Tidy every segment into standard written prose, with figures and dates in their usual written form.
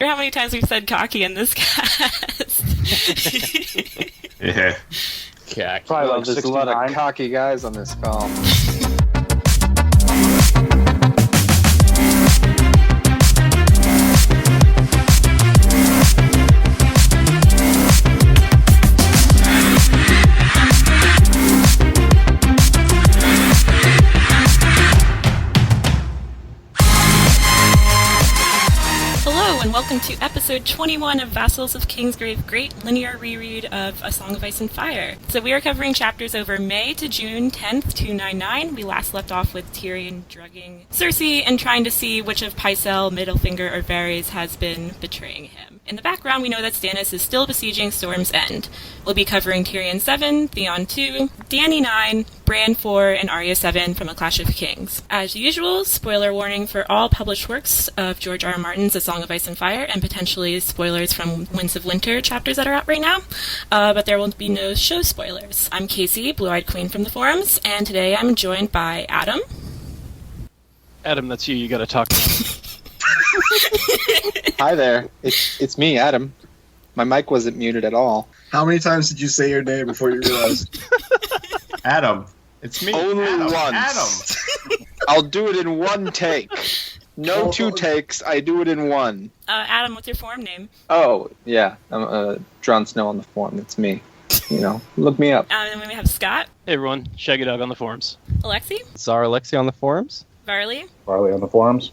how many times we've said cocky in this cast. Yeah. Cocky. Probably Like there's a lot of 69. cocky guys on this call. Hello, and welcome to episode 21 of Vassals of Kingsgrave, great linear reread of A Song of Ice and Fire. So we are covering chapters over May to June 10th, 299. We last left off with Tyrion drugging Cersei and trying to see which of Pycelle, Middlefinger, or Varys has been betraying him. In the background, we know that Stannis is still besieging Storm's End. We'll be covering Tyrion 7, Theon 2, Dany 9, Bran 4, and Arya 7 from A Clash of Kings. As usual, spoiler warning for all published works of George R. R. Martin's A Song of Ice and Fire, and potentially spoilers from Winds of Winter chapters that are out right now, but there will be no show spoilers. I'm Casey, Blue-Eyed Queen from the forums, and today I'm joined by Adam. Adam, that's you. You gotta talk about. Hi there. It's me, Adam. My mic wasn't muted at all. How many times did you say your name before you realized? Adam. It's me. Only Adam. once. Adam. I'll do it in one take. No two takes, I do it in one. Adam, what's your forum name? Oh, yeah. I'm drownedsnow on the forum. That's me. You know, look me up. And then we have Scott, Hey everyone, Shaggy Dog on the forums. Alexi, Czar Alexi on the forums. Varley, Varley on the forums.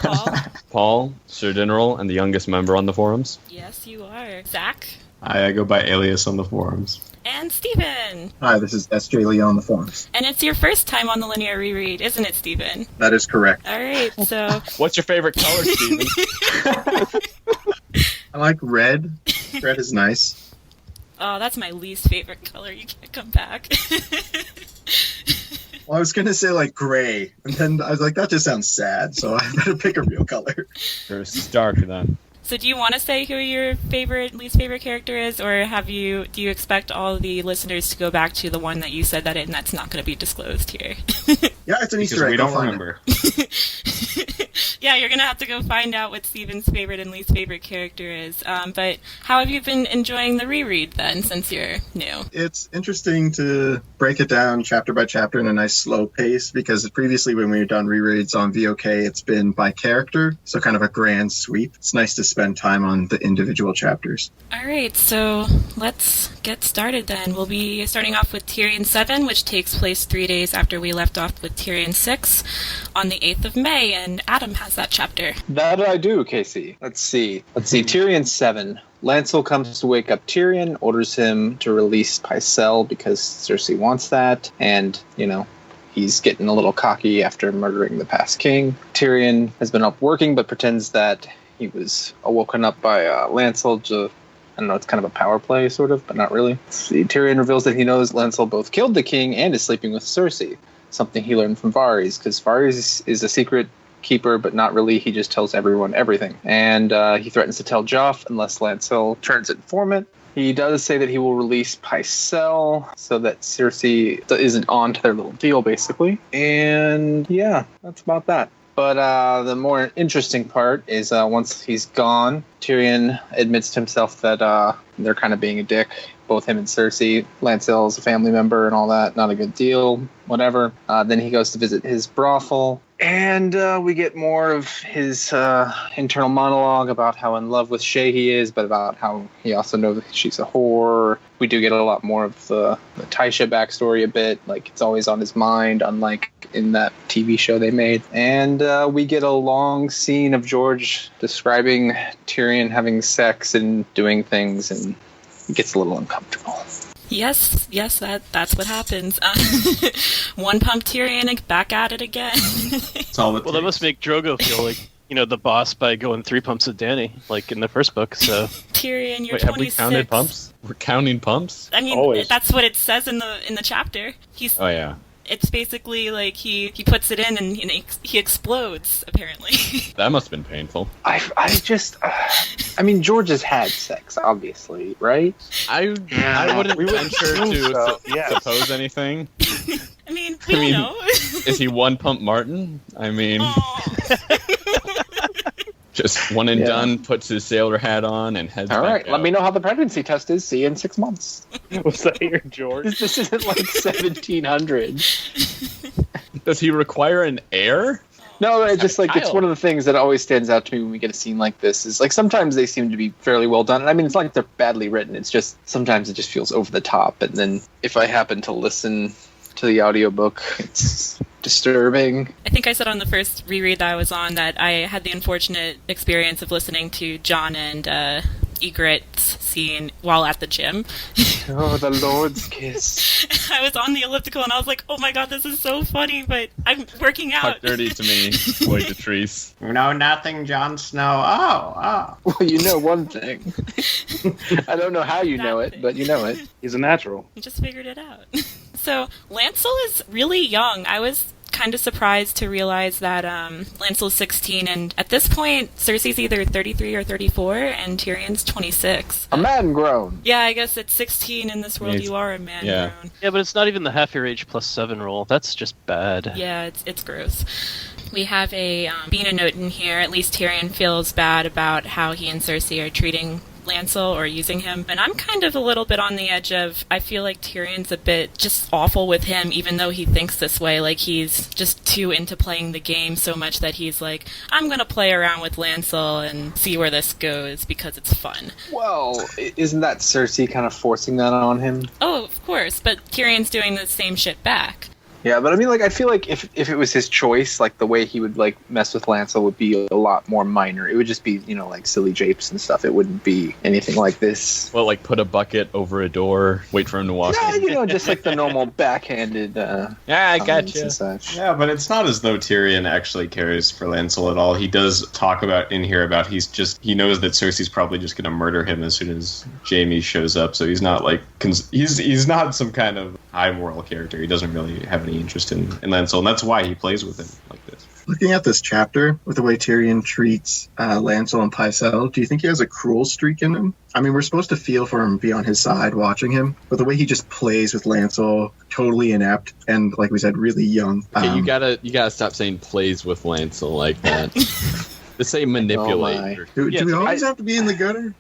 Paul. Paul, Serdinnerroll, and the youngest member on the forums. Yes, you are. Zach, I go by Alias on the forums. and Stephen. Hi, this is SJLee on the forums. And it's your first time on the linear reread, isn't it, Stephen? That is correct. All right, so What's your favorite color, Steven? I like red. Red is nice. oh, that's my least favorite color. You can't come back. Well, I was going to say like gray, and then I was like, that just sounds sad, so I better pick a real color. You're stark then. So do you want to say who your least favorite character is, or do you expect all the listeners to go back to the one that you said that in that's not going to be disclosed here? Yeah, it's an Because Easter egg. we Go don't find remember. Yeah, you're going to have to go find out what Steven's favorite and least favorite character is. But how have you been enjoying the reread then, since you're new? It's interesting to break it down chapter by chapter in a nice slow pace, because previously when we've done rereads on VOK, it's been by character, so kind of a grand sweep. It's nice to spend time on the individual chapters. All right, so let's get started then. We'll be starting off with Tyrion 7, which takes place 3 days after we left off with Tyrion 6 on the 8th of May, and Adam has that chapter. That I do, Casey. Let's see. Tyrion 7. Lancel comes to wake up Tyrion, orders him to release Pycelle because Cersei wants that, and, you know, he's getting a little cocky after murdering the past king. Tyrion has been up working, but pretends that he was woken up by Lancel to, I don't know, it's kind of a power play, sort of, but not really. See, Tyrion reveals that he knows Lancel both killed the king and is sleeping with Cersei, something he learned from Varys, because Varys is a secret keeper, but not really. He just tells everyone everything. And he threatens to tell Joff unless Lancel turns informant. He does say that he will release Pycelle so that Cersei isn't on to their little deal, basically. And yeah, that's about that. But the more interesting part is once he's gone, Tyrion admits to himself that they're kind of being a dick, both him and Cersei. Lancel's a family member and all that, not a good deal, whatever. Then he goes to visit his brothel, and we get more of his internal monologue about how in love with Shay he is, but about how he also knows that she's a whore. We do get a lot more of the Tysha backstory a bit, like it's always on his mind, unlike in that TV show they made. And we get a long scene of George describing Tyrion having sex and doing things, and it gets a little uncomfortable. Yes, that's what happens. One pump Tyrion, back at it again. That's all it Well, that takes. must make Drogo feel like, you know, the boss by going 3 pumps with Dany, like in the first book, so... Tyrion, you're Wait, have 26. we counted pumps? We're counting pumps? I mean, Always. that's what it says in the chapter. Oh, yeah. It's basically like he puts it in and he explodes, apparently. That must have been painful. I mean, George has had sex, obviously, right? I wouldn't venture to Yes. suppose anything. I mean, we don't know. Is he one pump Martin? I mean... Aw. Just one and done, puts his sailor hat on, and heads All back right, out. let me know how the pregnancy test is. See you in 6 months. Was that your George? This isn't like 1700. Does he require an heir? No, it's just like it's Kyle. one of the things that always stands out to me when we get a scene like this. Is like sometimes they seem to be fairly well done. I mean, it's not like they're badly written. It's just sometimes it just feels over the top. And then if I happen to listen to the audiobook, it's disturbing. I think I said on the first reread that I was on that I had the unfortunate experience of listening to John and Egret's scene while at the gym. Oh, the Lord's kiss. I was on the elliptical and I was like, oh my god, this is so funny, but I'm working out. Talk dirty to me, boy Patrice. No, nothing, Jon Snow. Oh. Well, you know one thing. I don't know how you know it, but you know it. He's a natural. I just figured it out. So, Lancel is really young. I was kind of surprised to realize that Lancel's 16, and at this point, Cersei's either 33 or 34, and Tyrion's 26. A man grown. Yeah, I guess at 16 in this world, Means- you are a man yeah. grown. Yeah, but it's not even the half your age plus 7 rule. That's just bad. Yeah, it's gross. We have a Bina note in here. At least Tyrion feels bad about how he and Cersei are treating Lancel or using him. And I'm kind of a little bit on the edge of, I feel like Tyrion's a bit just awful with him, even though he thinks this way. Like, he's just too into playing the game so much that he's like, I'm going to play around with Lancel and see where this goes because it's fun. Well, isn't that Cersei kind of forcing that on him? Oh, of course, but Tyrion's doing the same shit back. Yeah, but I mean, like, I feel like if it was his choice, like, the way he would, like, mess with Lancel would be a lot more minor. It would just be, you know, like, silly japes and stuff. It wouldn't be anything like this. Well, like put a bucket over a door, wait for him to walk Yeah, in. you know, just like the normal backhanded Yeah, I comments gotcha. and such. Yeah, but it's not as though Tyrion actually cares for Lancel at all. He does talk about in here about he knows that Cersei's probably just going to murder him as soon as Jaime shows up. So he's not like he's not some kind of high moral character. He doesn't really have any interest in Lancel, and that's why he plays with him like this. Looking at this chapter, with the way Tyrion treats Lancel and Pycelle, do you think he has a cruel streak in him? I mean, we're supposed to feel for him, be on his side watching him, but the way he just plays with Lancel, totally inept, and like we said, really young. Okay, you gotta stop saying plays with Lancel like that. Just say manipulate. Do Yeah, we so always have to be in the gutter?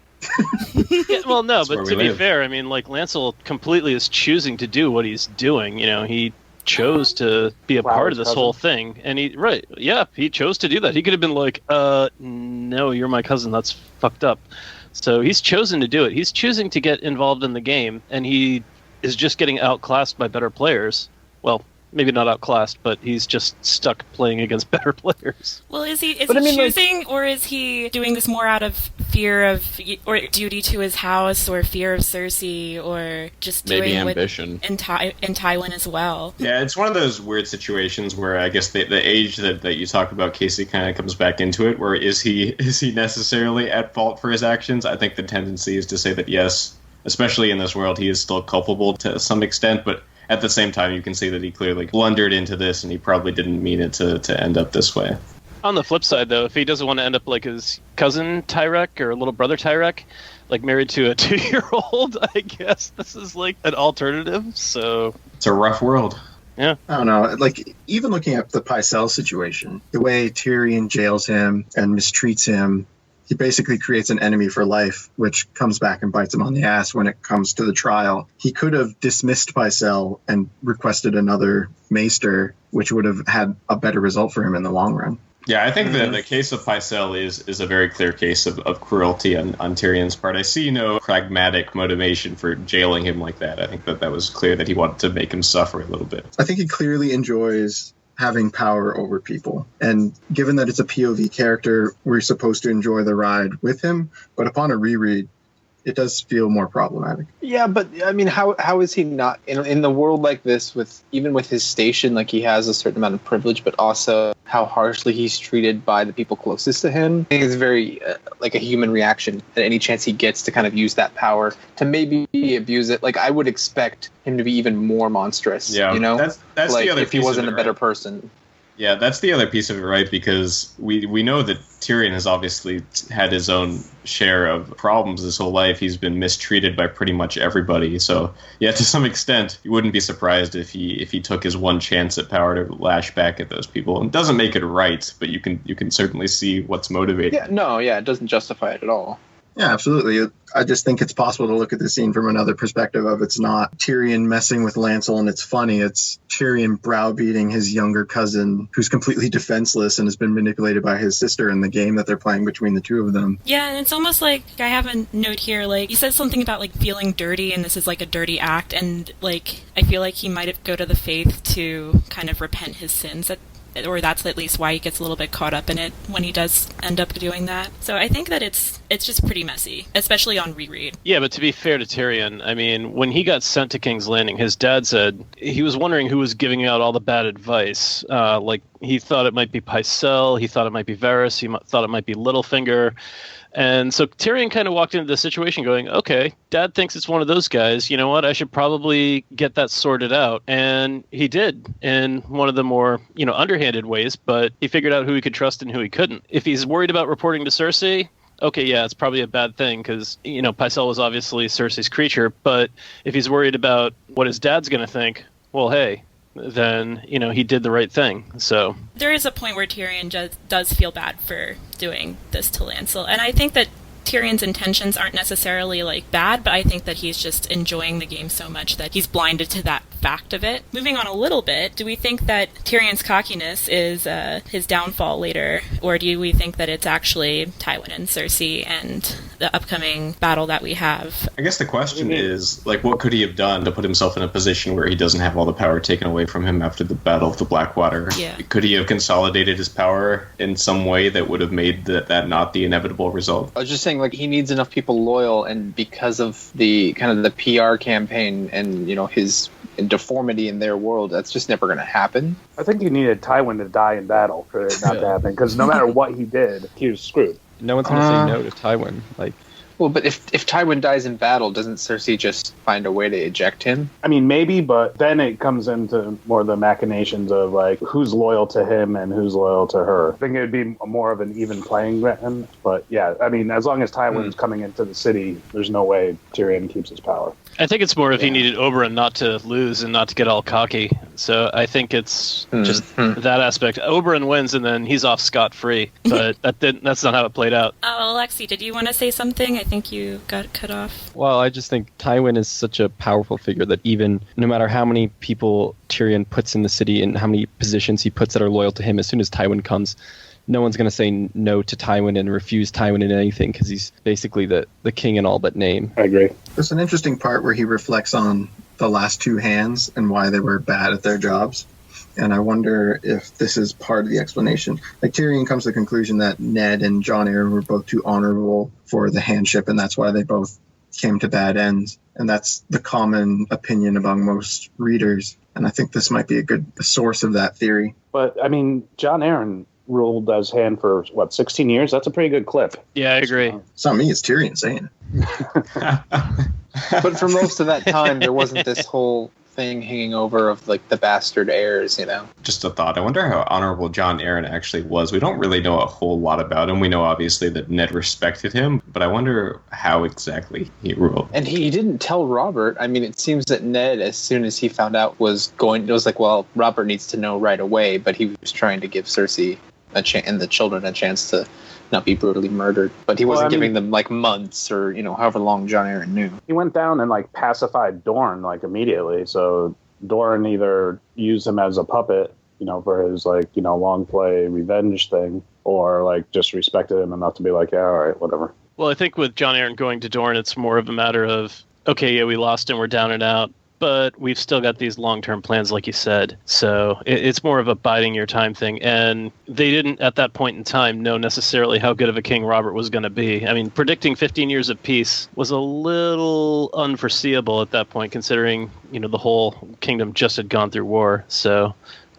Yeah, well, no, That's but where to we be live. fair, I mean, like, Lancel completely is choosing to do what he's doing. You know, he chose to be a part of this whole thing, and he chose to do that. He could have been like, no, you're my cousin, that's fucked up. So he's chosen to do it. He's choosing to get involved in the game, and he is just getting outclassed by better players. Well, maybe not outclassed, but he's just stuck playing against better players. Well, is he But I mean, like- choosing, or is he doing this more out of fear of, or duty to his house, or fear of Cersei, or just doing Maybe what ambition. in Tywin as well? Yeah, it's one of those weird situations where I guess the age that you talk about, Casey, kind of comes back into it. Where is he necessarily at fault for his actions? I think the tendency is to say that yes, especially in this world, he is still culpable to some extent, but at the same time, you can see that he clearly blundered into this, and he probably didn't mean it to end up this way. On the flip side, though, if he doesn't want to end up like his cousin Tyrek or little brother Tyrek, like married to a 2-year-old, I guess this is like an alternative. So It's a rough world. I don't know. Like, even looking at the Pycelle situation, the way Tyrion jails him and mistreats him, he basically creates an enemy for life, which comes back and bites him on the ass when it comes to the trial. He could have dismissed Pycelle and requested another maester, which would have had a better result for him in the long run. Yeah, I think the case of Pycelle is a very clear case of cruelty on Tyrion's part. I see no pragmatic motivation for jailing him like that. I think that was clear that he wanted to make him suffer a little bit. I think he clearly enjoys having power over people. And given that it's a POV character, we're supposed to enjoy the ride with him. But upon a reread, it does feel more problematic. Yeah, but I mean, how is he not in the world like this? With even with his station, like he has a certain amount of privilege, but also how harshly he's treated by the people closest to him. I think it's very like a human reaction at any chance he gets to kind of use that power to maybe abuse it. Like I would expect him to be even more monstrous. Yeah, you know, that's like the other if he piece of wasn't it, a better right? person. Yeah, that's the other piece of it, right? Because we know that Tyrion has obviously had his own share of problems his whole life. He's been mistreated by pretty much everybody. So, yeah, to some extent, you wouldn't be surprised if he took his one chance at power to lash back at those people. It doesn't make it right, but you can certainly see what's motivating. Yeah, it doesn't justify it at all. Yeah, absolutely. I just think it's possible to look at the scene from another perspective of it's not Tyrion messing with Lancel and it's funny. It's Tyrion browbeating his younger cousin who's completely defenseless and has been manipulated by his sister in the game that they're playing between the two of them. Yeah, and it's almost like, I have a note here, like, he says something about, like, feeling dirty and this is, like, a dirty act, and, like, I feel like he might go to the faith to kind of repent his sins, or that's at least why he gets a little bit caught up in it when he does end up doing that. So I think that it's just pretty messy, especially on ReRead. Yeah, but to be fair to Tyrion, I mean, when he got sent to King's Landing, his dad said he was wondering who was giving out all the bad advice. Like, he thought it might be Pycelle, he thought it might be Varys, he thought it might be Littlefinger. And so Tyrion kind of walked into the situation going, okay, Dad thinks it's one of those guys. You know what? I should probably get that sorted out. And he did in one of the more, underhanded ways, but he figured out who he could trust and who he couldn't. If he's worried about reporting to Cersei, okay, yeah, it's probably a bad thing because, Pycelle was obviously Cersei's creature. But if he's worried about what his dad's going to think, well, hey, then, he did the right thing. So there is a point where Tyrion does feel bad for doing this to Lancel. And I think that Tyrion's intentions aren't necessarily, like, bad, but I think that he's just enjoying the game so much that he's blinded to that fact of it. Moving on a little bit, do we think that Tyrion's cockiness is his downfall later, or do we think that it's actually Tywin and Cersei and the upcoming battle that we have? I guess the question is, like, what could he have done to put himself in a position where he doesn't have all the power taken away from him after the Battle of the Blackwater? Yeah. Could he have consolidated his power in some way that would have made that not the inevitable result? I was just saying, like, he needs enough people loyal, and because of the kind of the PR campaign and, his deformity in their world, that's just never going to happen. I think you needed Tywin to die in battle for it not to happen, because no matter what he did, he was screwed. No one's going to say no to Tywin. Well, but if Tywin dies in battle, doesn't Cersei just find a way to eject him? I mean, maybe, but then it comes into more the machinations of, like, who's loyal to him and who's loyal to her. I think it would be more of an even playing ground. But, yeah, I mean, as long as Tywin's coming into the city, there's no way Tyrion keeps his power. I think it's more if he needed Oberyn not to lose and not to get all cocky. So I think it's just that aspect. Oberyn wins and then he's off scot-free. But that's not how it played out. Oh, Alexi, did you want to say something? I think you got cut off. Well, I just think Tywin is such a powerful figure that even no matter how many people Tyrion puts in the city and how many positions he puts that are loyal to him, as soon as Tywin comes, no one's going to say no to Tywin and refuse Tywin in anything because he's basically the king in all but name. I agree. There's an interesting part where he reflects on the last two hands and why they were bad at their jobs. And I wonder if this is part of the explanation. Like, Tyrion comes to the conclusion that Ned and Jon Arryn were both too honorable for the handship, and that's why they both came to bad ends. And that's the common opinion among most readers. And I think this might be a good source of that theory. But, I mean, Jon Arryn ruled as hand for, 16 years? That's a pretty good clip. Yeah, I agree. It's not me, it's Tyrion saying But for most of that time, there wasn't this whole thing hanging over of, like, the bastard heirs, Just a thought. I wonder how honorable Jon Arryn actually was. We don't really know a whole lot about him. We know, obviously, that Ned respected him, but I wonder how exactly he ruled. And he didn't tell Robert. I mean, it seems that Ned, as soon as he found out, it was like, well, Robert needs to know right away, but he was trying to give Cersei and the children a chance to not be brutally murdered. But he wasn't giving them, like, months or, however long Jon Arryn knew. He went down and, like, pacified Dorne, like, immediately. So Dorne either used him as a puppet, for his, like, long play revenge thing, or, like, just respected him enough to be like, yeah, all right, whatever. Well, I think with Jon Arryn going to Dorne, it's more of a matter of, okay, yeah, we lost him, we're down and out, but we've still got these long-term plans, like you said. So it's more of a biding your time thing. And they didn't, at that point in time, know necessarily how good of a king Robert was going to be. I mean, predicting 15 years of peace was a little unforeseeable at that point, considering, the whole kingdom just had gone through war. So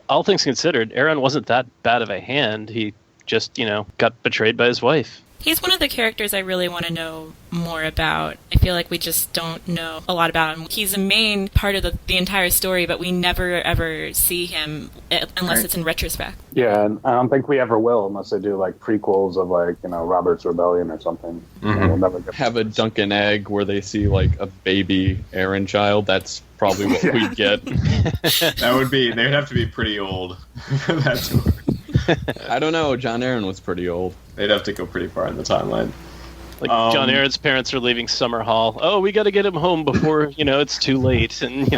all things considered, Aaron wasn't that bad of a hand. He just, got betrayed by his wife. He's one of the characters I really want to know more about. I feel like we just don't know a lot about him. He's a main part of the entire story, but we never ever see him unless it's in retrospect. Yeah, and I don't think we ever will unless they do like prequels of like, Robert's Rebellion or something. We'll never get Have a Duncan egg where they see like a baby Aaron child. That's probably what we get. They'd have to be pretty old for that story. I don't know. John Aaron was pretty old. They'd have to go pretty far in the timeline. Like John Aaron's parents are leaving Summer Hall. Oh, we got to get him home before it's too late, and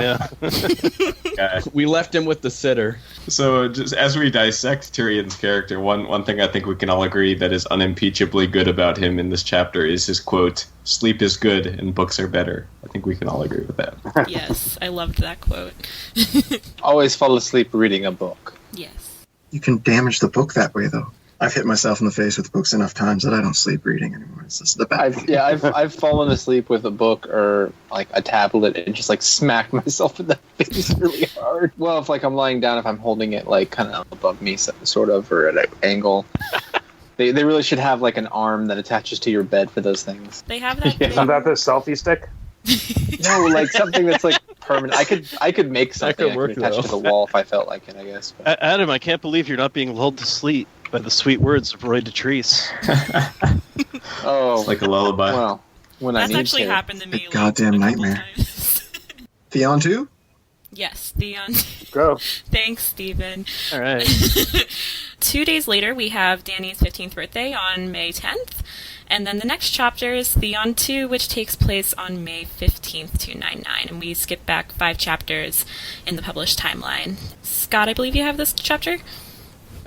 We left him with the sitter. So, just as we dissect Tyrion's character, one thing I think we can all agree that is unimpeachably good about him in this chapter is his quote: "Sleep is good and books are better." I think we can all agree with that. Yes, I loved that quote. Always fall asleep reading a book. Yes. You can damage the book that way, though. I've hit myself in the face with books enough times that I don't sleep reading anymore. It's just the bad thing. I've fallen asleep with a book or like a tablet and just like smacked myself in the face really hard. Well, if like I'm lying down, if I'm holding it like kind of above me, sort of, or at an angle. They really should have like an arm that attaches to your bed for those things. They have that. Isn't that the selfie stick? No, like something that's like permanent. I could make something could work, attach though. to the wall if I felt like it, I guess. But. Adam, I can't believe you're not being lulled to sleep by the sweet words of Roy Dotrice. Oh, It's like a lullaby. well, when I That's need actually to. happened to me. A goddamn a couple nightmare. times. Theon too? Yes, Theon. Go. Thanks, Stephen. All right. 2 days later, we have Dany's 15th birthday on May 10th. And then the next chapter is Theon 2, which takes place on May 15th to 9/9. And we skip back 5 chapters in the published timeline. Scott, I believe you have this chapter?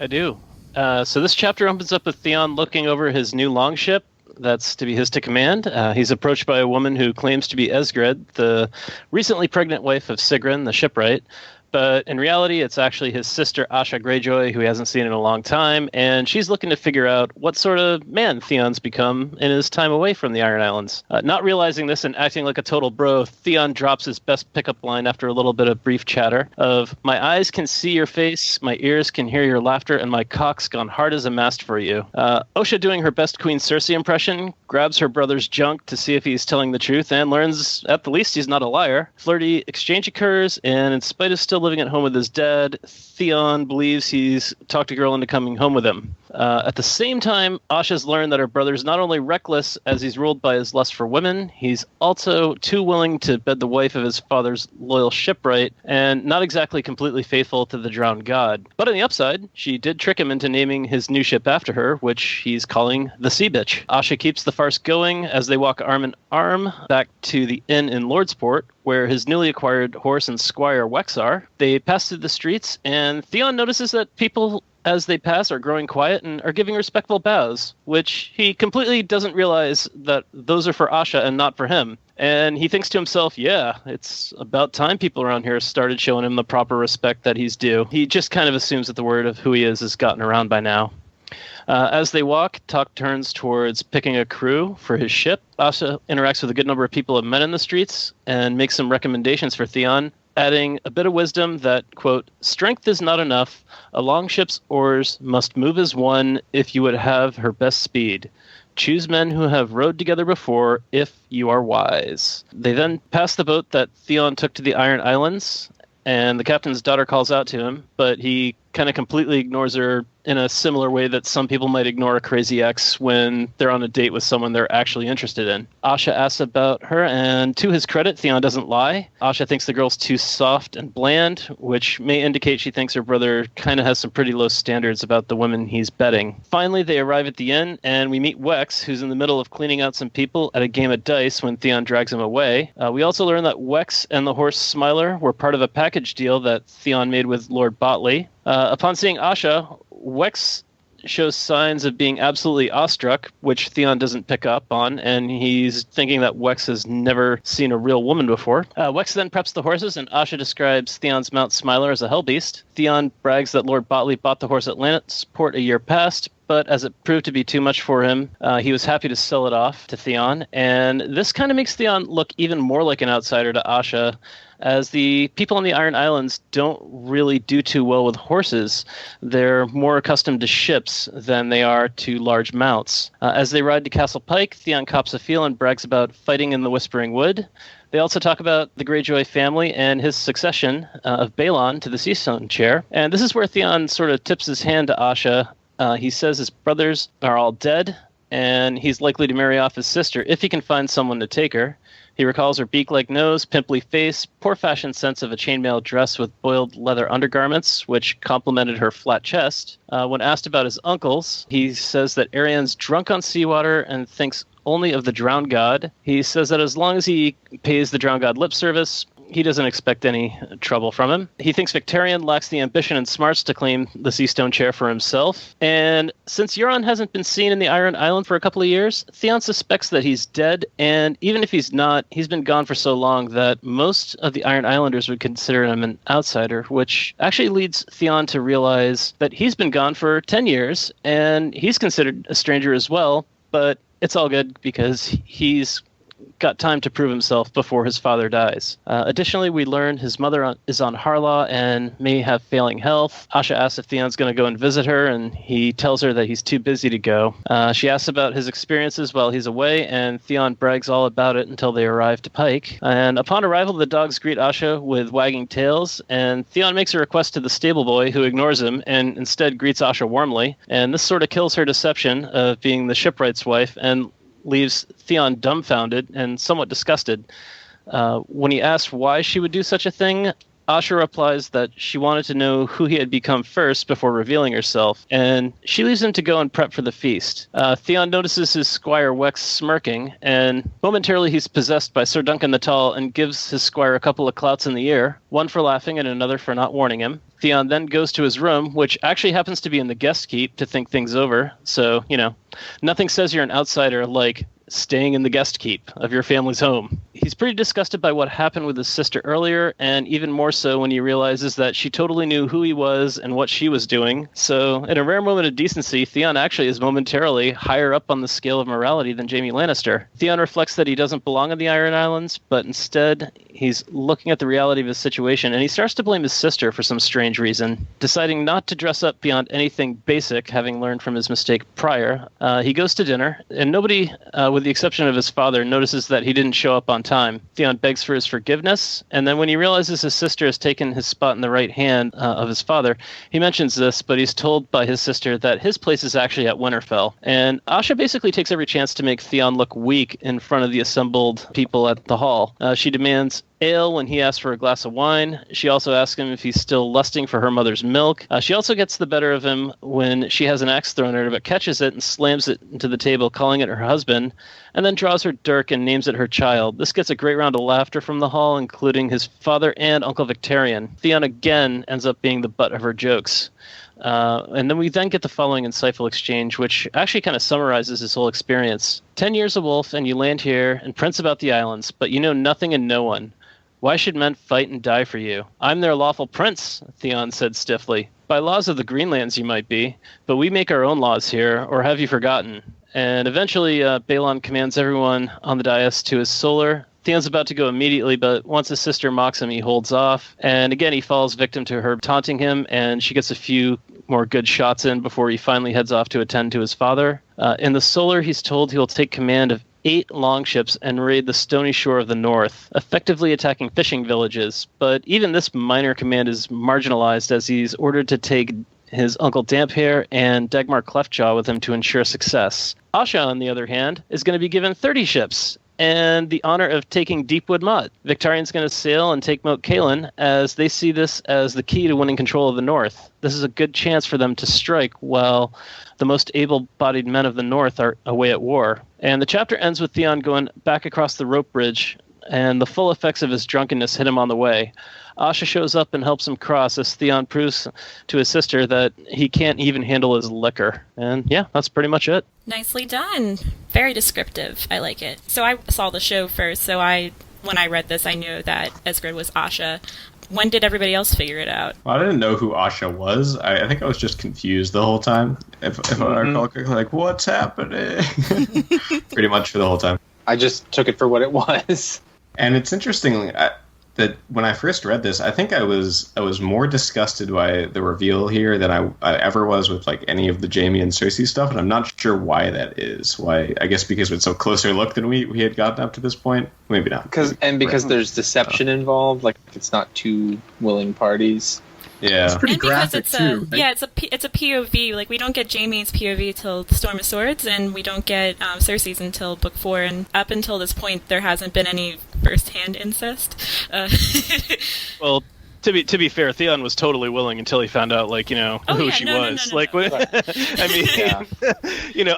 I do. So this chapter opens up with Theon looking over his new longship that's to be his to command. He's approached by a woman who claims to be Esgred, the recently pregnant wife of Sigrun, the shipwright. But in reality, it's actually his sister, Asha Greyjoy, who he hasn't seen in a long time, and she's looking to figure out what sort of man Theon's become in his time away from the Iron Islands. Not realizing this and acting like a total bro, Theon drops his best pickup line after a little bit of brief chatter of, "My eyes can see your face, my ears can hear your laughter, and my cock's gone hard as a mast for you." Osha, doing her best Queen Cersei impression, grabs her brother's junk to see if he's telling the truth and learns at the least he's not a liar. Flirty exchange occurs, and in spite of still living at home with his dad, Theon believes he's talked a girl into coming home with him. At the same time, Asha's learned that her brother's not only reckless as he's ruled by his lust for women, he's also too willing to bed the wife of his father's loyal shipwright and not exactly completely faithful to the drowned god. But on the upside, she did trick him into naming his new ship after her, which he's calling the Sea Bitch. Asha keeps the farce going as they walk arm in arm back to the inn in Lordsport, where his newly acquired horse and squire Wex are. They pass through the streets, and Theon notices that people as they pass are growing quiet and are giving respectful bows, which he completely doesn't realize that those are for Asha and not for him. And he thinks to himself, yeah, it's about time people around here started showing him the proper respect that he's due. He just kind of assumes that the word of who he is has gotten around by now. As they walk, talk turns towards picking a crew for his ship. Asha interacts with a good number of people and men in the streets and makes some recommendations for Theon, adding a bit of wisdom that, quote, "Strength is not enough. A longship's oars must move as one if you would have her best speed. Choose men who have rowed together before if you are wise." They then pass the boat that Theon took to the Iron Islands, and the captain's daughter calls out to him, but he kind of completely ignores her in a similar way that some people might ignore a crazy ex when they're on a date with someone they're actually interested in. Asha asks about her, and to his credit, Theon doesn't lie. Asha thinks the girl's too soft and bland, which may indicate she thinks her brother kind of has some pretty low standards about the women he's betting. Finally, they arrive at the inn, and we meet Wex, who's in the middle of cleaning out some people at a game of dice when Theon drags him away. We also learn that Wex and the horse Smiler were part of a package deal that Theon made with Lord Botley. Upon seeing Asha, Wex shows signs of being absolutely awestruck, which Theon doesn't pick up on, and he's thinking that Wex has never seen a real woman before. Wex then preps the horses, and Asha describes Theon's mount Smiler as a hellbeast. Theon brags that Lord Botley bought the horse at Lannisport a year past, but as it proved to be too much for him, he was happy to sell it off to Theon, and this kind of makes Theon look even more like an outsider to Asha, as the people on the Iron Islands don't really do too well with horses. They're more accustomed to ships than they are to large mounts. As they ride to Castle Pike, Theon cops a feel and brags about fighting in the Whispering Wood. They also talk about the Greyjoy family and his succession of Balon to the Seastone chair. And this is where Theon sort of tips his hand to Asha. He says his brothers are all dead, and he's likely to marry off his sister if he can find someone to take her. He recalls her beak-like nose, pimply face, poor-fashioned sense of a chainmail dress with boiled leather undergarments, which complemented her flat chest. When asked about his uncles, he says that Aerian's drunk on seawater and thinks only of the drowned god. He says that as long as he pays the drowned god lip service, he doesn't expect any trouble from him. He thinks Victarion lacks the ambition and smarts to claim the Seastone chair for himself. And since Euron hasn't been seen in the Iron Island for a couple of years, Theon suspects that he's dead. And even if he's not, he's been gone for so long that most of the Iron Islanders would consider him an outsider, which actually leads Theon to realize that he's been gone for 10 years and he's considered a stranger as well. But it's all good because he's got time to prove himself before his father dies. Additionally, we learn his mother is on Harlaw and may have failing health. Asha asks if Theon's going to go and visit her, and he tells her that he's too busy to go. She asks about his experiences while he's away, and Theon brags all about it until they arrive to Pike. And upon arrival, the dogs greet Asha with wagging tails, and Theon makes a request to the stable boy, who ignores him and instead greets Asha warmly. And this sort of kills her deception of being the shipwright's wife and leaves Theon dumbfounded and somewhat disgusted. When he asks why she would do such a thing, Asha replies that she wanted to know who he had become first before revealing herself, and she leaves him to go and prep for the feast. Theon notices his squire Wex smirking, and momentarily he's possessed by Sir Duncan the Tall and gives his squire a couple of clouts in the ear, one for laughing and another for not warning him. Theon then goes to his room, which actually happens to be in the guest keep, to think things over. So, nothing says you're an outsider like staying in the guest keep of your family's home. He's pretty disgusted by what happened with his sister earlier, and even more so when he realizes that she totally knew who he was and what she was doing. So, in a rare moment of decency, Theon actually is momentarily higher up on the scale of morality than Jaime Lannister. Theon reflects that he doesn't belong in the Iron Islands, but instead he's looking at the reality of his situation, and he starts to blame his sister for some strange reason. Deciding not to dress up beyond anything basic, having learned from his mistake prior, he goes to dinner, and nobody, with the exception of his father, notices that he didn't show up on time. Theon begs for his forgiveness, and then when he realizes his sister has taken his spot in the right hand of his father, he mentions this, but he's told by his sister that his place is actually at Winterfell. And Asha basically takes every chance to make Theon look weak in front of the assembled people at the hall. She demands ale when he asks for a glass of wine. She also asks him if he's still lusting for her mother's milk. She also gets the better of him when she has an axe thrown at her, but catches it and slams it into the table, calling it her husband, and then draws her dirk and names it her child. This gets a great round of laughter from the hall, including his father and Uncle Victarion. Theon again ends up being the butt of her jokes. And then we get the following insightful exchange, which actually kind of summarizes his whole experience. 10 years a wolf, and you land here and prince about the islands, but you know nothing and no one. Why should men fight and die for you? I'm their lawful prince, Theon said stiffly. By laws of the Greenlands you might be, but we make our own laws here, or have you forgotten? And eventually Balon commands everyone on the dais to his solar. Theon's about to go immediately, but once his sister mocks him, he holds off. And again, he falls victim to her taunting him, and she gets a few more good shots in before he finally heads off to attend to his father. In the solar, he's told he'll take command of 8 longships and raid the stony shore of the north, effectively attacking fishing villages. But even this minor command is marginalized as he's ordered to take his Uncle Damphair and Dagmar Cleftjaw with him to ensure success. Asha, on the other hand, is going to be given 30 ships and the honor of taking Deepwood Mott. Victarion's going to sail and take Moat Cailin, as they see this as the key to winning control of the north. This is a good chance for them to strike while the most able-bodied men of the north are away at war. And the chapter ends with Theon going back across the rope bridge, and the full effects of his drunkenness hit him on the way. Asha shows up and helps him cross as Theon proves to his sister that he can't even handle his liquor. And yeah, that's pretty much it. Nicely done. Very descriptive. I like it. So I saw the show first, so when I read this, I knew that Ysgred was Asha. When did everybody else figure it out? Well, I didn't know who Asha was. I think I was just confused the whole time. If I recall correctly, like, what's happening? Pretty much for the whole time. I just took it for what it was. And it's interesting. that when I first read this, I think I was more disgusted by the reveal here than I ever was with like any of the Jaime and Cersei stuff, and I'm not sure why that is. Why? I guess because it's so closer look than we had gotten up to this point. Maybe not. Because there's deception involved. Like it's not two willing parties. Yeah, it's pretty and because graphic it's too. it's a POV. Like we don't get Jaime's POV till the Storm of Swords, and we don't get Cersei's until Book 4. And up until this point, there hasn't been any first-hand incest. Well, to be fair, Theon was totally willing until he found out, like, who she was. No. Like, I mean,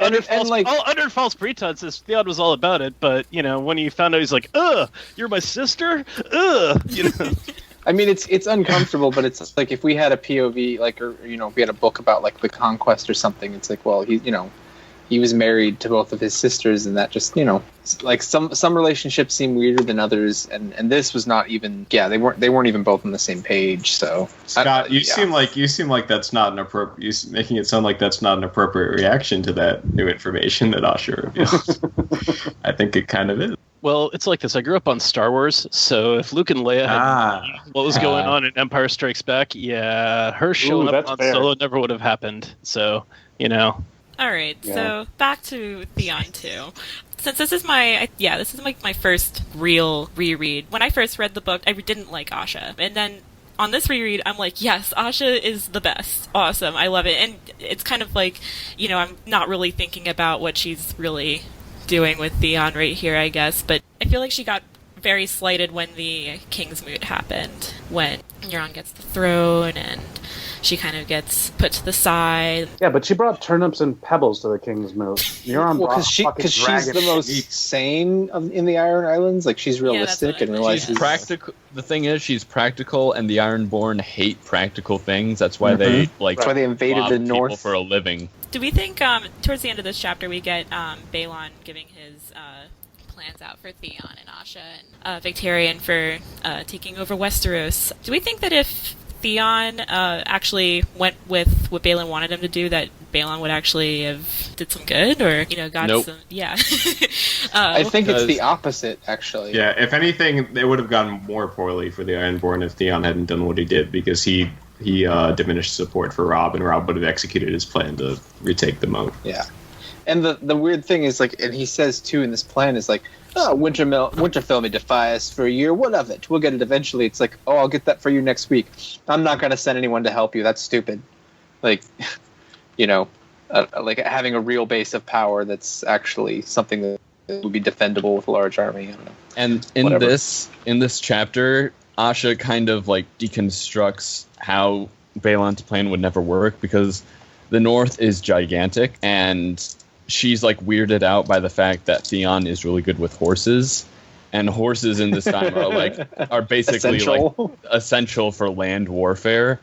under false pretenses, Theon was all about it. But when he found out, he's like, "Ugh, you're my sister." Ugh, I mean, it's uncomfortable, but it's like if we had a POV, like, or if we had a book about like the conquest or something, it's like, well, he was married to both of his sisters, and that just like some relationships seem weirder than others, and this was not even. Yeah, they weren't even both on the same page. So Scott, you seem like that's not an appropriate. You're making it sound like that's not an appropriate reaction to that new information that Asha revealed. I think it kind of is. Well, it's like this. I grew up on Star Wars, so if Luke and Leia had what was going on in Empire Strikes Back, yeah, her showing up on Solo never would have happened. So, All right, so back to Theon 2. Since this is my first real reread. When I first read the book, I didn't like Asha, and then on this reread, I'm like, yes, Asha is the best. Awesome, I love it, and it's kind of like, I'm not really thinking about what she's really doing with Theon right here, I guess, but I feel like she got very slighted when the Kingsmoot happened, when Euron gets the throne and she kind of gets put to the side. Yeah, but she brought turnips and pebbles to the Kingsmoot. Euron because she's the most sane in the Iron Islands. Like, she's realistic and realizes... She's practical. The thing is, she's practical, and the Ironborn hate practical things. That's why they that's why they invaded the North for a living. Do we think towards the end of this chapter we get Balon giving his plans out for Theon and Asha and Victarion for taking over Westeros? Do we think that if Theon actually went with what Balon wanted him to do, that Balon would actually have did some good, or got some? Yeah, I think it's the opposite, actually. Yeah, if anything, it would have gone more poorly for the Ironborn if Theon hadn't done what he did, because he diminished support for Robb, and Robb would have executed his plan to retake the moat. Yeah. And the weird thing is, like, and he says too in this plan is like, Winterfell may defy us for a year. What of it? We'll get it eventually. It's like, I'll get that for you next week. I'm not going to send anyone to help you. That's stupid. Like, like having a real base of power that's actually something that would be defendable with a large army. I don't know. And in this chapter, Asha kind of like deconstructs how Balon's plan would never work, because the North is gigantic, and she's like weirded out by the fact that Theon is really good with horses, and horses in this time are basically essential for land warfare.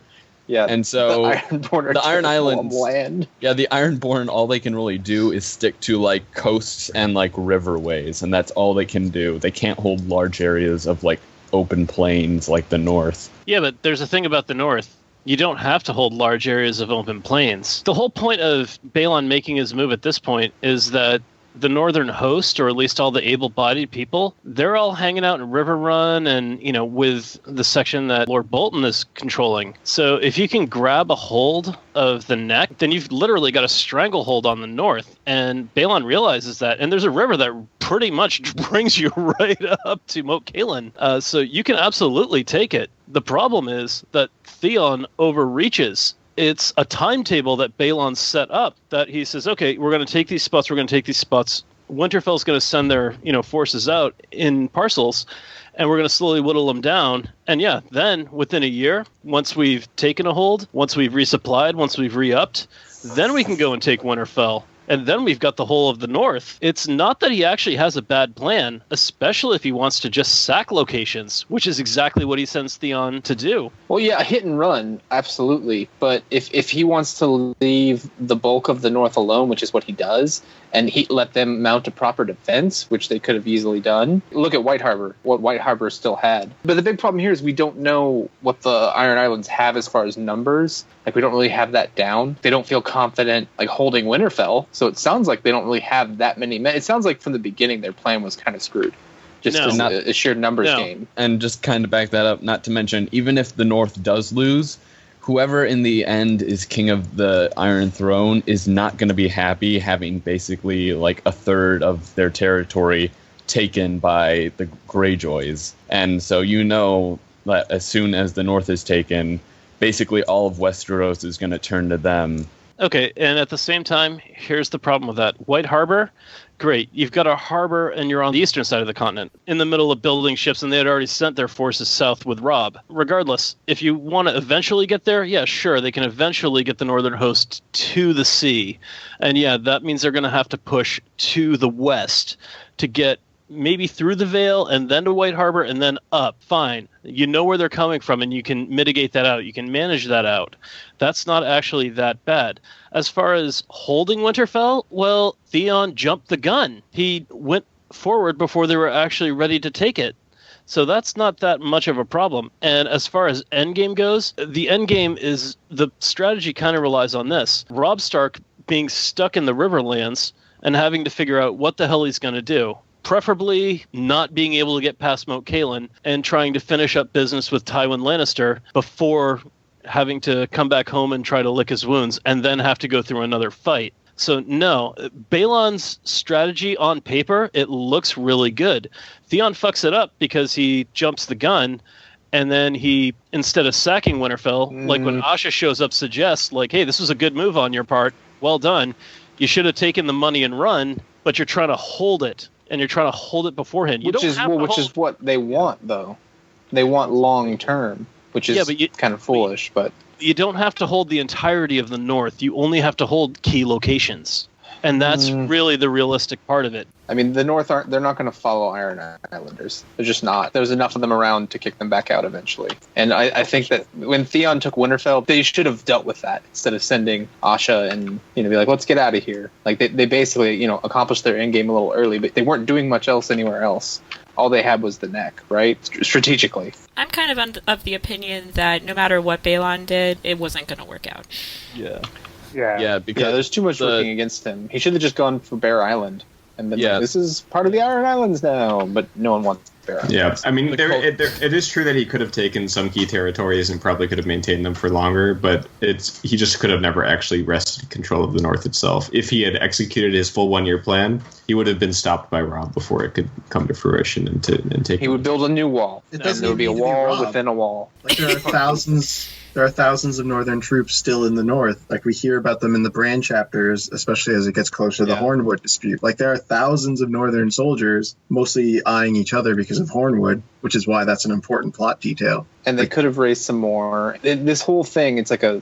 Yeah, and so the Iron Islands, the Ironborn, all they can really do is stick to like coasts and like riverways, and that's all they can do. They can't hold large areas of like open plains like the North. Yeah, but there's a thing about the North. You don't have to hold large areas of open plains. The whole point of Balon making his move at this point is that the northern host, or at least all the able-bodied people, they're all hanging out in River Run and, with the section that Lord Bolton is controlling. So if you can grab a hold of the neck, then you've literally got a stranglehold on the north. And Balon realizes that. And there's a river that pretty much brings you right up to Moat Cailin. So you can absolutely take it. The problem is that Theon overreaches. It's a timetable that Balon set up that he says, okay, we're going to take these spots, Winterfell's going to send their, forces out in parcels, and we're going to slowly whittle them down. And yeah, then within a year, once we've taken a hold, once we've resupplied, once we've re-upped, then we can go and take Winterfell. And then we've got the whole of the North. It's not that he actually has a bad plan, especially if he wants to just sack locations, which is exactly what he sends Theon to do. Well, yeah, hit and run, absolutely. But if he wants to leave the bulk of the North alone, which is what he does, and he let them mount a proper defense, which they could have easily done. Look at White Harbor, what White Harbor still had. But the big problem here is we don't know what the Iron Islands have as far as numbers. Like, we don't really have that down. They don't feel confident, like, holding Winterfell. So it sounds like they don't really have that many men. It sounds like from the beginning their plan was kind of screwed. just No. a sheer numbers No. game. And just kind of back that up, not to mention, even if the North does lose, whoever in the end is king of the Iron Throne is not going to be happy having basically like a third of their territory taken by the Greyjoys. And so you know that as soon as the North is taken, basically all of Westeros is going to turn to them. Okay, and at the same time, here's the problem with that. White Harbor, great. You've got a harbor and you're on the eastern side of the continent, in the middle of building ships, and they had already sent their forces south with Robb. Regardless, if you want to eventually get there, yeah, sure, they can eventually get the northern host to the sea. And yeah, that means they're going to have to push to the west to get maybe through the Vale and then to White Harbor and then up. Fine. You know where they're coming from and you can mitigate that out. You can manage that out. That's not actually that bad. As far as holding Winterfell, well, Theon jumped the gun. He went forward before they were actually ready to take it. So that's not that much of a problem. And as far as endgame goes, the endgame is the strategy kind of relies on this. Robb Stark being stuck in the Riverlands and having to figure out what the hell he's going to do. Preferably not being able to get past Moat Cailin and trying to finish up business with Tywin Lannister before having to come back home and try to lick his wounds and then have to go through another fight. So no, Balon's strategy on paper, it looks really good. Theon fucks it up because he jumps the gun and then he, instead of sacking Winterfell, like when Asha shows up, suggests like, hey, this was a good move on your part. Well done. You should have taken the money and run, but you're trying to hold it. And you're trying to hold it beforehand. Which is what they want, though. They want long term, which is kind of foolish. But you don't have to hold the entirety of the North. You only have to hold key locations, and that's really the realistic part of it. I mean, the North they're not going to follow Iron Islanders. They're just not. There's enough of them around to kick them back out eventually. And I think that when Theon took Winterfell, they should have dealt with that instead of sending Asha and be like, let's get out of here. Like they basically accomplished their end game a little early, but they weren't doing much else anywhere else. All they had was the neck, right? Strategically. I'm kind of the opinion that no matter what Balon did, it wasn't going to work out. Yeah, because there's too much working against him. He should have just gone for Bear Island. And then this is part of the Iron Islands now, but no one wants Bear Island. Yeah, I mean, it is true that he could have taken some key territories and probably could have maintained them for longer, but he just could have never actually wrested control of the North itself. If he had executed his full 1 year plan, he would have been stopped by Robb before it could come to fruition and take. He would build a new wall. It And doesn't there would be a need to be wall Robb. within a wall. Like there are thousands of northern troops still in the north. Like we hear about them in the Bran chapters, especially as it gets closer to the Hornwood dispute. Like there are thousands of northern soldiers mostly eyeing each other because of Hornwood, which is why that's an important plot detail. And they could have raised some more. This whole thing, it's like a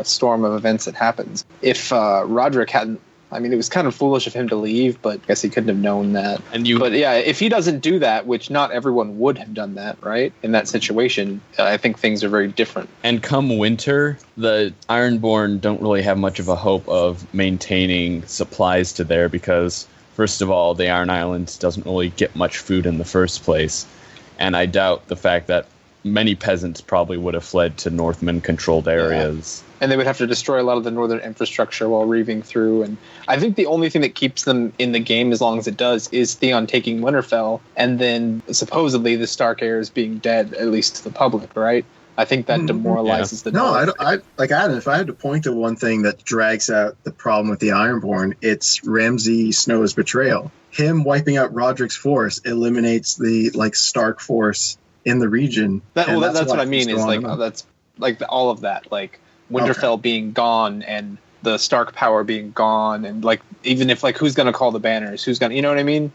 storm of events that happens. If Roderick hadn't, I mean, it was kind of foolish of him to leave, but I guess he couldn't have known that. But yeah, if he doesn't do that, which not everyone would have done that, right? In that situation, I think things are very different. And come winter, the Ironborn don't really have much of a hope of maintaining supplies to there because, first of all, the Iron Islands doesn't really get much food in the first place. And I doubt the fact that many peasants probably would have fled to Northman-controlled areas. And they would have to destroy a lot of the northern infrastructure while reaving through. And I think the only thing that keeps them in the game as long as it does is Theon taking Winterfell and then supposedly the Stark heirs being dead, at least to the public, right? I think that demoralizes the North. I like Adam, if I had to point to one thing that drags out the problem with the Ironborn, it's Ramsay Snow's betrayal. Him wiping out Roderick's force eliminates the Stark force in the region. That's what I mean. Is that's all of that, like Winterfell being gone and the Stark power being gone, and even if who's going to call the banners, who's going to, you know what I mean?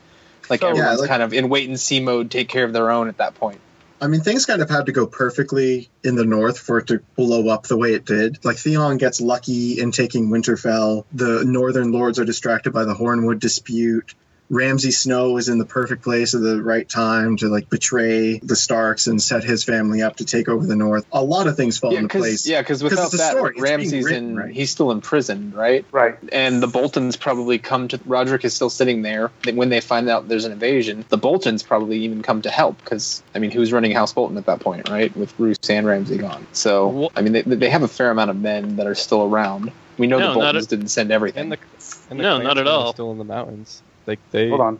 Everyone's kind of in wait and see mode, take care of their own at that point. I mean, things kind of had to go perfectly in the north for it to blow up the way it did. Theon gets lucky in taking Winterfell. The northern lords are distracted by the Hornwood dispute. Ramsay Snow is in the perfect place at the right time to betray the Starks and set his family up to take over the North. A lot of things fall into place. Yeah, because without that, Ramsay's he's still in prison, right? Right. And the Boltons probably come to. Roderick is still sitting there. When they find out there's an invasion, the Boltons probably even come to help because who's running House Bolton at that point, right? With Roose and Ramsay gone. So they have a fair amount of men that are still around. We know the Boltons didn't send everything. And the No, not at all. Still in the mountains. Like Hold on.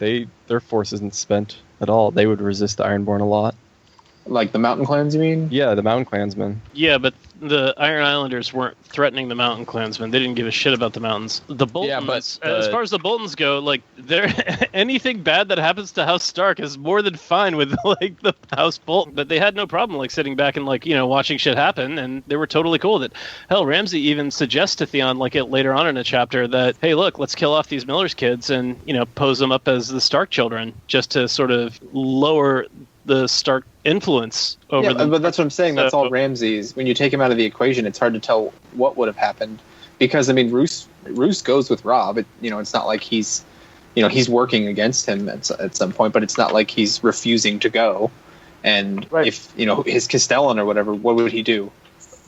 their force isn't spent at all. They would resist the Ironborn a lot. Like the mountain clans, you mean? Yeah, the Mountain Clansmen. Yeah, but the Iron Islanders weren't threatening the Mountain Clansmen. They didn't give a shit about the mountains. The Boltons, as far as the Boltons go, like they're anything bad that happens to House Stark is more than fine with like the House Bolton. But they had no problem like sitting back and like watching shit happen, and they were totally cool with it. Hell, Ramsay even suggests to Theon like later on in a chapter that, hey, look, let's kill off these Miller's kids and pose them up as the Stark children just to sort of lower the Stark influence over them. But that's what I'm saying. That's all Ramsay's. When you take him out of the equation, it's hard to tell what would have happened. Because, I mean, Roose goes with Robb. It's not like he's working against him at some point, but it's not like he's refusing to go. And if, his Castellan or whatever, what would he do?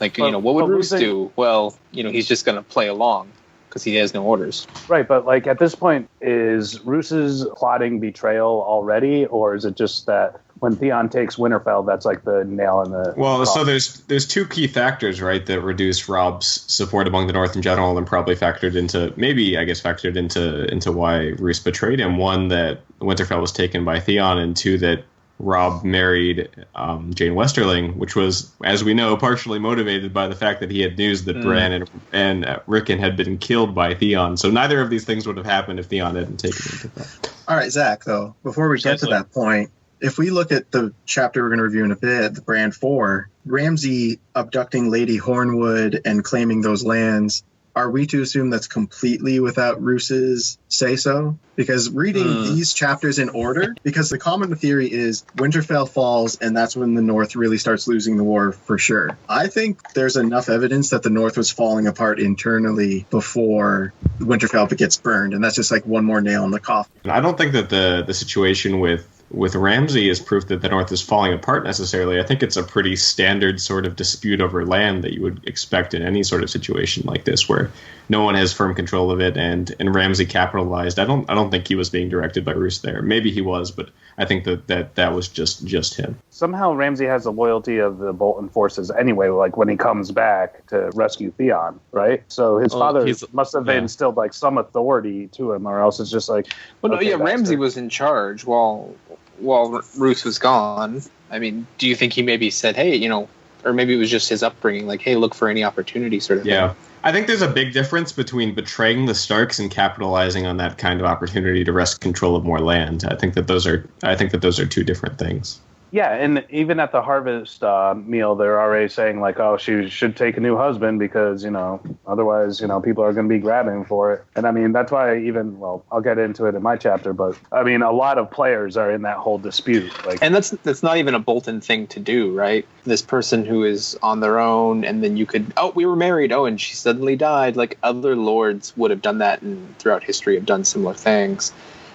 Like, what would Roose do? Well, he's just going to play along because he has no orders. Right, but like at this point, is Roose's plotting betrayal already, or is it just that when Theon takes Winterfell, that's like the nail in the so there's two key factors, right, that reduce Robb's support among the North in general, and probably factored into why Roose betrayed him. One, that Winterfell was taken by Theon, and two, that Robb married Jane Westerling, which was, as we know, partially motivated by the fact that he had news that Bran and Rickon had been killed by Theon. So neither of these things would have happened if Theon hadn't taken Winterfell. All right, Zach, though, before we get to that point, if we look at the chapter we're going to review in a bit, the Bran 4, Ramsay abducting Lady Hornwood and claiming those lands, are we to assume that's completely without Roose's say-so? Because reading these chapters in order, because the common theory is Winterfell falls and that's when the North really starts losing the war for sure. I think there's enough evidence that the North was falling apart internally before Winterfell gets burned, and that's just like one more nail in the coffin. I don't think that the situation with Ramsay is proof that the North is falling apart necessarily. I think it's a pretty standard sort of dispute over land that you would expect in any sort of situation like this, where no one has firm control of it, and Ramsay capitalized. I don't think he was being directed by Roose there. Maybe he was, but I think that was just him. Somehow Ramsay has the loyalty of the Bolton forces anyway, like when he comes back to rescue Theon, right? So his father must have instilled like some authority to him, or else it's just like... Ramsay was in charge while Roose was gone. I mean, do you think he maybe said, hey, or maybe it was just his upbringing, like, hey, look for any opportunity sort of thing? I think there's a big difference between betraying the Starks and capitalizing on that kind of opportunity to wrest control of more land. I think that those are two different things. Yeah, and even at the harvest meal, they're already saying like, oh, she should take a new husband because, otherwise, people are going to be grabbing for it. And I mean, that's why I'll get into it in my chapter, but I mean, a lot of players are in that whole dispute. Like, and that's not even a Bolton thing to do, right? This person who is on their own, and then you could, we were married, and she suddenly died. Like other lords would have done that, and throughout history have done similar things.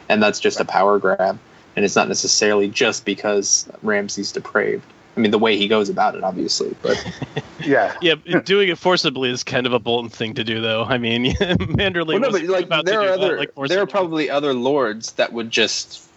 And that's just a power grab. And it's not necessarily just because Ramsay's depraved. I mean, the way he goes about it, obviously, but yeah, doing it forcibly is kind of a Bolton thing to do, though. I mean, Manderley. There are probably other lords that would just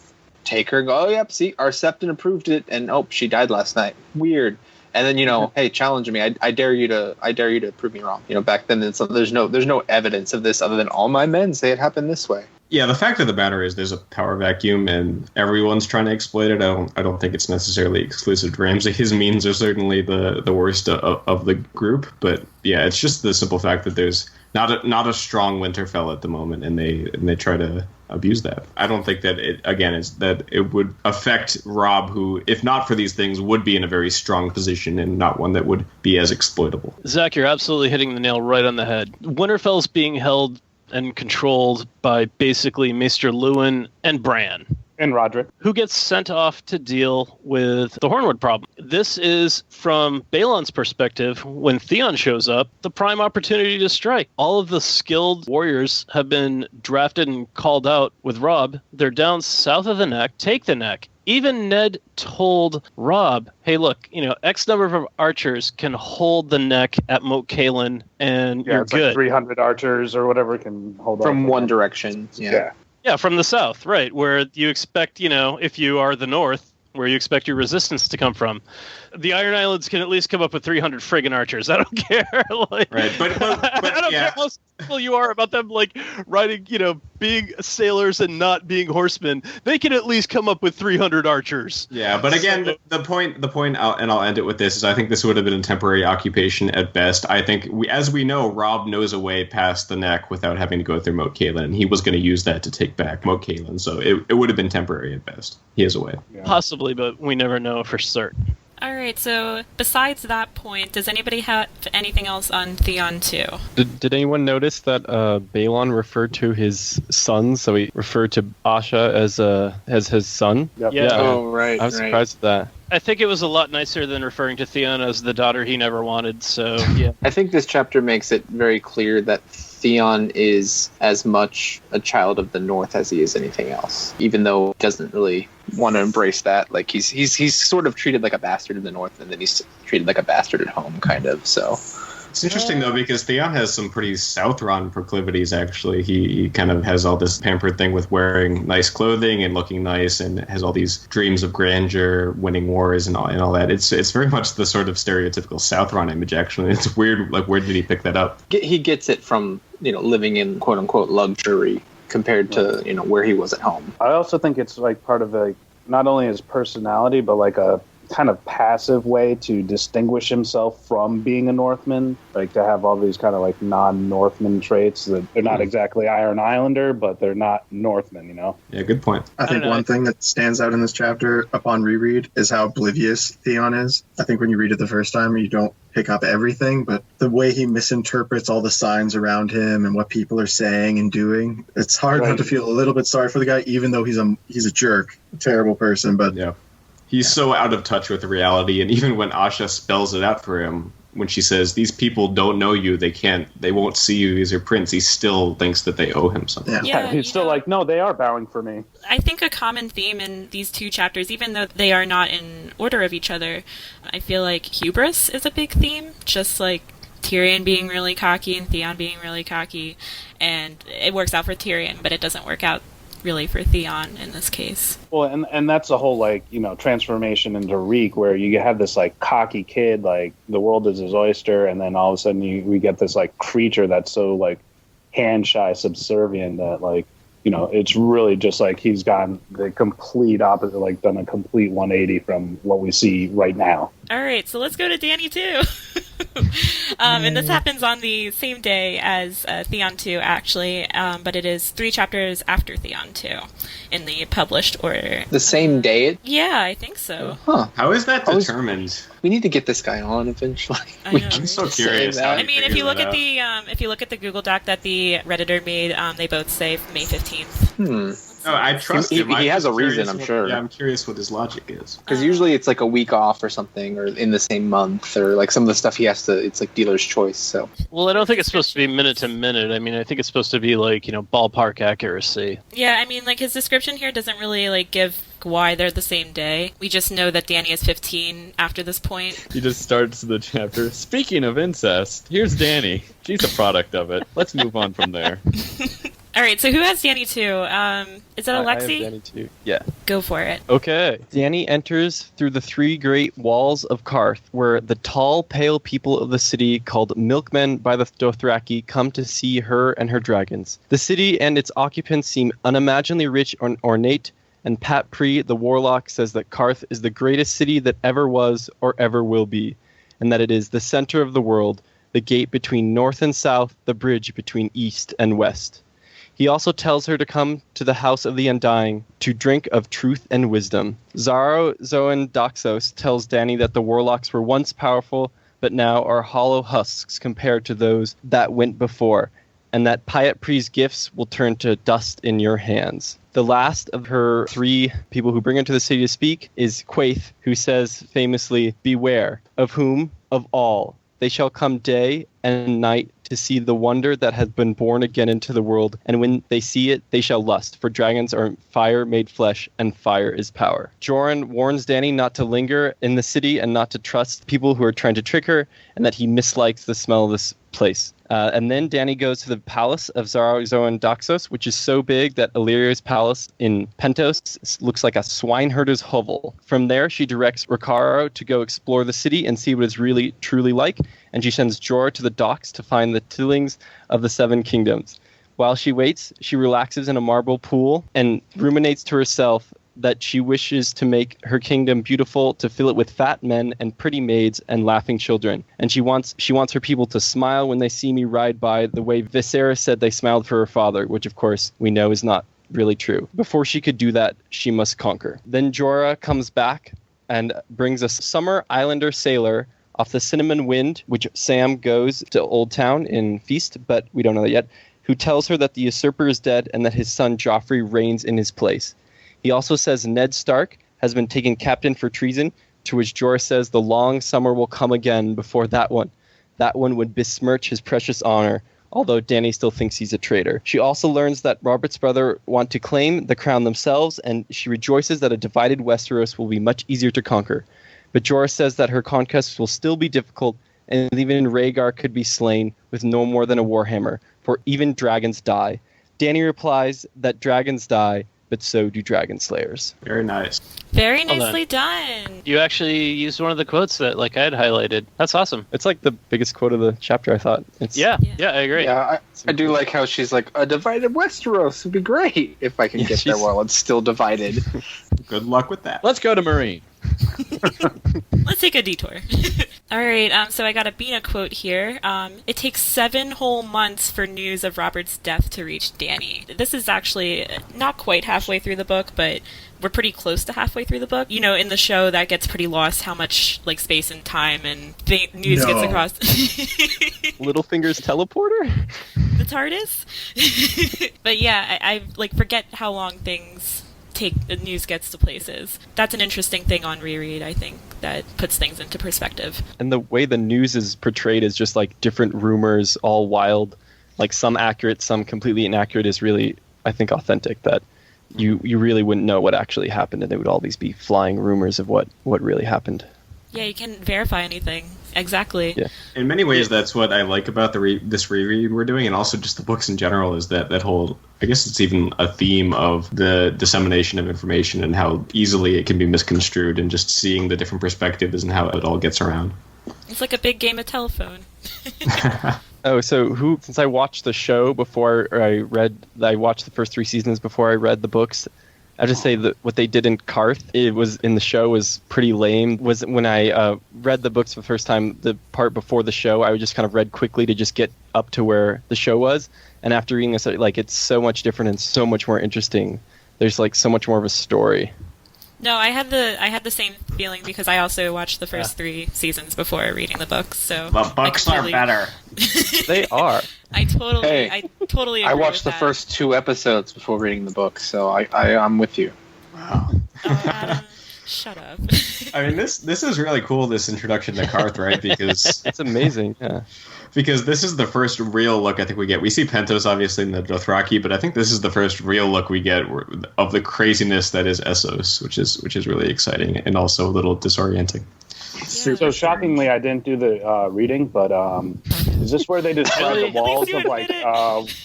take her and go, oh, yep, see, our septon approved it, and she died last night. Weird. And then hey, challenge me. I dare you to prove me wrong. Back then, there's no evidence of this other than all my men say it happened this way. Yeah, the fact of the matter is there's a power vacuum and everyone's trying to exploit it. I don't think it's necessarily exclusive to Ramsay. His means are certainly the worst of the group, but yeah, it's just the simple fact that there's not a strong Winterfell at the moment, and they try to abuse that. I don't think that it would affect Robb, who, if not for these things, would be in a very strong position and not one that would be as exploitable. Zach, you're absolutely hitting the nail right on the head. Winterfell's being held and controlled by basically Maester Luwin and Bran. And Roderick. Who gets sent off to deal with the Hornwood problem. This is, from Balon's perspective, when Theon shows up, the prime opportunity to strike. All of the skilled warriors have been drafted and called out with Robb. They're down south of the neck. Take the neck. Even Ned told Robb, hey, look, X number of archers can hold the neck at Moat Cailin, and you're it's good. Like 300 archers or whatever can hold from one direction. Yeah, from the south, right, where you expect, if you are the north, where you expect your resistance to come from. The Iron Islands can at least come up with 300 friggin' archers. I don't care. Right, but I don't care how skillful you are about them, like, riding, being sailors and not being horsemen. They can at least come up with 300 archers. Yeah, but again, the point, and I'll end it with this, is I think this would have been a temporary occupation at best. I think, as we know, Robb knows a way past the neck without having to go through Moat Cailin, and he was going to use that to take back Moat Cailin, so it would have been temporary at best. He has a way. Yeah. Possibly, but we never know for certain. All right, so besides that point, does anybody have anything else on Theon 2? Did anyone notice that Balon referred to his son? So he referred to Asha as his son? Yep. Yeah. Oh, right. I was surprised at that. I think it was a lot nicer than referring to Theon as the daughter he never wanted, so yeah. I think this chapter makes it very clear that Theon is as much a child of the North as he is anything else, even though he doesn't really want to embrace that. Like he's sort of treated like a bastard in the North, and then he's treated like a bastard at home, kind of. So It's interesting, though, because Theon has some pretty Southron proclivities, actually. He kind of has all this pampered thing with wearing nice clothing and looking nice, and has all these dreams of grandeur, winning wars, and all that. It's very much the sort of stereotypical Southron image, actually. It's weird, like, where did he pick that up? he gets it from living in quote unquote luxury compared to where he was at home. I also think it's like part of not only his personality, but like a kind of passive way to distinguish himself from being a Northman, like to have all these kind of like non-Northman traits that they're not exactly Iron Islander, but they're not Northmen, Yeah, good point. I think one thing that stands out in this chapter upon reread is how oblivious Theon is. I think when you read it the first time, you don't pick up everything, but the way he misinterprets all the signs around him and what people are saying and doing, it's hard not to feel a little bit sorry for the guy, even though he's a jerk, a terrible person. But Yeah. He's so out of touch with reality, and even when Asha spells it out for him, when she says, these people don't know you, they won't see you as your prince, he still thinks that they owe him something. Yeah, he's still like, no, they are bowing for me. I think a common theme in these two chapters, even though they are not in order of each other, I feel like hubris is a big theme, just like Tyrion being really cocky and Theon being really cocky, and it works out for Tyrion, but it doesn't work out really for Theon in this case. Well, and that's a whole transformation into Reek, where you have this like cocky kid, like the world is his oyster, and then all of a sudden we get this like creature that's so like hand shy, subservient that like it's really just like he's gone the complete opposite, like done a complete 180 from what we see right now. All right, so let's go to Dany 2. And this happens on the same day as Theon 2, actually, but it is 3 chapters after Theon 2 in the published order. The same day? Yeah, I think so. Huh. How is that determined? We need to get this guy on eventually. I know. I'm so Say curious. that. how I he mean, if figures you look that at if you look at the Google Doc that the Redditor made, they both say May 15th. No, I trust him. He has a I'm reason, curious I'm what- sure. Yeah, I'm curious what his logic is. Because usually it's like a week off or something, or in the same month, or like some of the stuff he has to, it's like dealer's choice. So Well, I don't think it's supposed to be minute to minute. I mean, I think it's supposed to be like, ballpark accuracy. Yeah, I mean, like, his description here doesn't really, like, give why they're the same day. We just know that Dany is 15 after this point. He just starts the chapter. Speaking of incest, here's Dany. She's a product of it. Let's move on from there. All right, so who has Dany 2? Is it I have Alexi? Dany too. Yeah. Go for it. Okay. Dany enters through the 3 great walls of Qarth, where the tall, pale people of the city called Milkmen by the Dothraki come to see her and her dragons. The city and its occupants seem unimaginably rich and ornate, and Pat Pree, the warlock, says that Qarth is the greatest city that ever was or ever will be, and that it is the center of the world, the gate between north and south, the bridge between east and west. He also tells her to come to the house of the Undying to drink of truth and wisdom. Zaro Zoan Doxos tells Dany that the warlocks were once powerful, but now are hollow husks compared to those that went before, and that Pyat Pree's gifts will turn to dust in your hands. The last of her 3 people who bring her to the city to speak is Qarth, who says famously, "Beware, of whom? Of all. They shall come day and night to see the wonder that has been born again into the world, and when they see it, they shall lust, for dragons are fire made flesh, and fire is power." Joran warns Dany not to linger in the city and not to trust people who are trying to trick her, and that he mislikes the smell of this place. And then Dany goes to the palace of Zarazoan Daxos, which is so big that Illyria's palace in Pentos looks like a swineherder's hovel. From there, she directs Ricardo to go explore the city and see what it's really truly like, and she sends Jorah to the docks to find the tillings of the Seven Kingdoms. While she waits, she relaxes in a marble pool and ruminates to herself that she wishes to make her kingdom beautiful, to fill it with fat men and pretty maids and laughing children. And she wants her people to smile when they see me ride by the way Viserys said they smiled for her father, which of course we know is not really true. Before she could do that, she must conquer. Then Jorah comes back and brings a summer islander sailor off the Cinnamon Wind, which Sam goes to Old Town in Feast, but we don't know that yet, who tells her that the usurper is dead and that his son Joffrey reigns in his place. He also says Ned Stark has been taken captain for treason, to which Jorah says the long summer will come again before that one. That one would besmirch his precious honor, although Dany still thinks he's a traitor. She also learns that Robert's brother want to claim the crown themselves, and she rejoices that a divided Westeros will be much easier to conquer. But Jorah says that her conquests will still be difficult, and even Rhaegar could be slain with no more than a warhammer, for even dragons die. Dany replies that dragons die, but so do dragon slayers. Very nice. Very nicely done. You actually used one of the quotes that I had highlighted. That's awesome. It's like the biggest quote of the chapter, I thought. Yeah, I agree. Yeah, I do like how she's like, a divided Westeros would be great if I can get there while it's still divided. Good luck with that. Let's go to Marine. Let's take a detour. All right, so I got a Bina quote here. It takes 7 whole months for news of Robert's death to reach Dany. This is actually not quite halfway through the book, but we're pretty close to halfway through the book. You know, in the show, that gets pretty lost, how much space and time and news gets across. Littlefinger's teleporter? The TARDIS? But yeah, I forget how long things the news gets to places. That's an interesting thing on ReRead, I think, that puts things into perspective. And the way the news is portrayed is just different rumors, all wild, some accurate, some completely inaccurate, is really, I think, authentic, that you really wouldn't know what actually happened, and they would always be flying rumors of what really happened. Yeah, you can't verify anything. Exactly. Yeah. In many ways, that's what I like about this reread we're doing, and also just the books in general, is that whole, I guess it's even a theme of the dissemination of information and how easily it can be misconstrued, and just seeing the different perspectives and how it all gets around. It's like a big game of telephone. Oh, so since I watched the show before I watched the first 3 seasons before I read the books, I have to say that what they did in Qarth, it was in the show, was pretty lame. Was when I read the books for the first time, the part before the show, I would just kind of read quickly to just get up to where the show was. And after reading this, it's so much different and so much more interesting. There's so much more of a story. No, I had the same feeling because I also watched the first 3 seasons before reading the books. So the books are better. They are. I totally agree. I watched with the first 2 episodes before reading the book, so I'm with you. Wow. Shut up. I mean, this is really cool, this introduction to Qarth, right? Because it's amazing, yeah. Because this is the first real look I think we get. We see Pentos, obviously, in the Dothraki, but I think this is the first real look we get of the craziness that is Essos, which is really exciting and also a little disorienting. Yeah. So shockingly, I didn't do the reading, but is this where they describe the walls of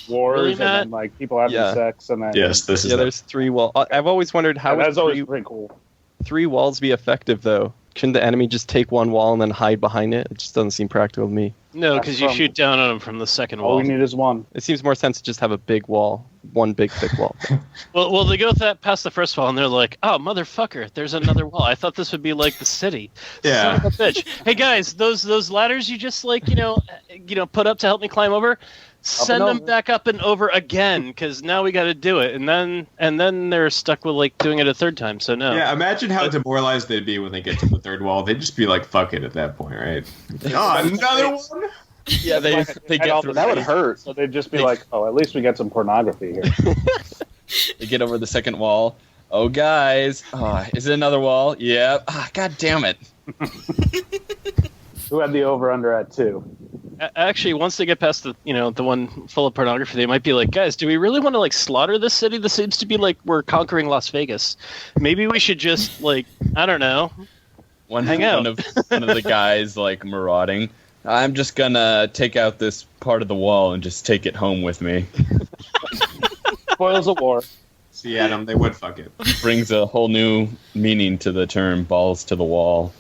wars Really, and then people having sex and then? Yes, this is. Yeah, there's 3 walls. I've always wondered how that's would always pretty cool. 3 walls be effective, though. Shouldn't the enemy just take 1 wall and then hide behind it? It just doesn't seem practical to me. No, because you shoot down on them from the second wall. All we need is 1. It seems more sense to just have a big wall, 1 big thick wall. Well, they go past the first wall, and they're like, "Oh, motherfucker! There's another wall. I thought this would be like the city." Yeah. Son of a bitch. Hey guys, those ladders you just put up to help me climb over, send them back up and over again, because now we got to do it. And then they're stuck with doing it a 3rd time. So no. Yeah, imagine how demoralized they'd be when they get to the 3rd wall. They'd just be like, "Fuck it" at that point, right? Oh, another one. Yeah, they get through. That would hurt. So they'd just be like, "Oh, at least we get some pornography here." They get over the second wall. Oh, guys, is it another wall? Yeah. God damn it. Who had the over/under at 2? Actually, once they get past the one full of pornography, they might be like, "Guys, do we really want to slaughter this city? This seems to be like we're conquering Las Vegas. Maybe we should just I don't know, One of the guys marauding I'm just gonna take out this part of the wall and just take it home with me. Spoils of war. See, Adam, they would fuck it. Brings a whole new meaning to the term balls to the wall.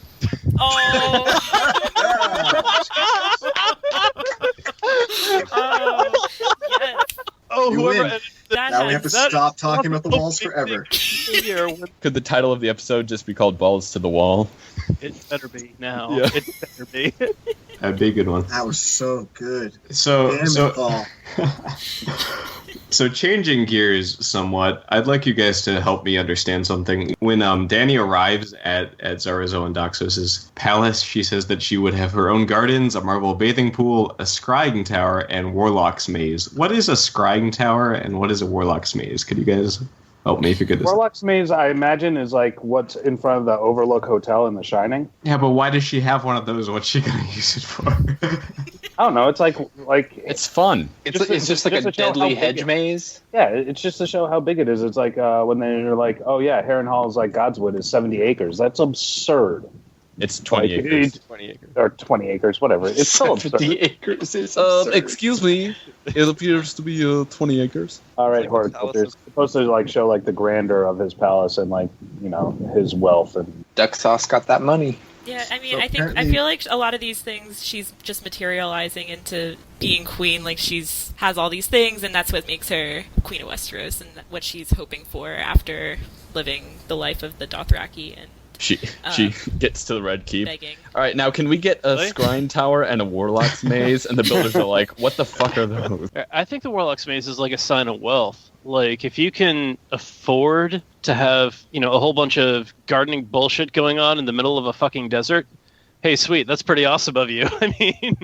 Oh. Yes. Oh, You whoever win. edited That Now we have to has- stop talking about the walls forever. Could the title of the episode just be called Balls to the Wall? It better be now. Yeah. It better be. That'd be a good one. That was so good. So, Damn so, it, Paul. so changing gears somewhat, I'd like you guys to help me understand something. When Dany arrives at Zarazo and Doxos's palace, she says that she would have her own gardens, a marble bathing pool, a scrying tower, and warlock's maze. What is a scrying tower and what is a warlock's maze? Could you guys help me figure this out? Warlock's Maze, I imagine, is like what's in front of the Overlook Hotel in The Shining. Yeah, but why does she have one of those? What's she gonna use it for? I don't know. It's like It's fun. It's Just just like to a show how deadly big hedge it- maze. yeah, it's just to show how big it is. It's like when they're like, oh yeah, Harrenhal's like Godswood is 70 acres. That's absurd. It's 20 Like, acres. 20 acres. Or 20 acres, whatever. It's so absurd. 70 acres is absurd. Excuse me. It appears to be 20 acres. All right, Like horticulture. palace. It's supposed to like show like the grandeur of his palace and like his wealth and Duck Sauce got that money. Yeah, I mean, So I apparently- feel like a lot of these things she's just materializing into being queen. Like has all these things, and that's what makes her Queen of Westeros, and what she's hoping for after living the life of the Dothraki and She gets to the Red Keep. begging. All right, now can we get a Really? scrying tower and a warlock's maze? And the builders are like, what the fuck are those? I think the Warlock's Maze is like a sign of wealth. Like, if you can afford to have, a whole bunch of gardening bullshit going on in the middle of a fucking desert, hey, sweet, that's pretty awesome of you. I mean,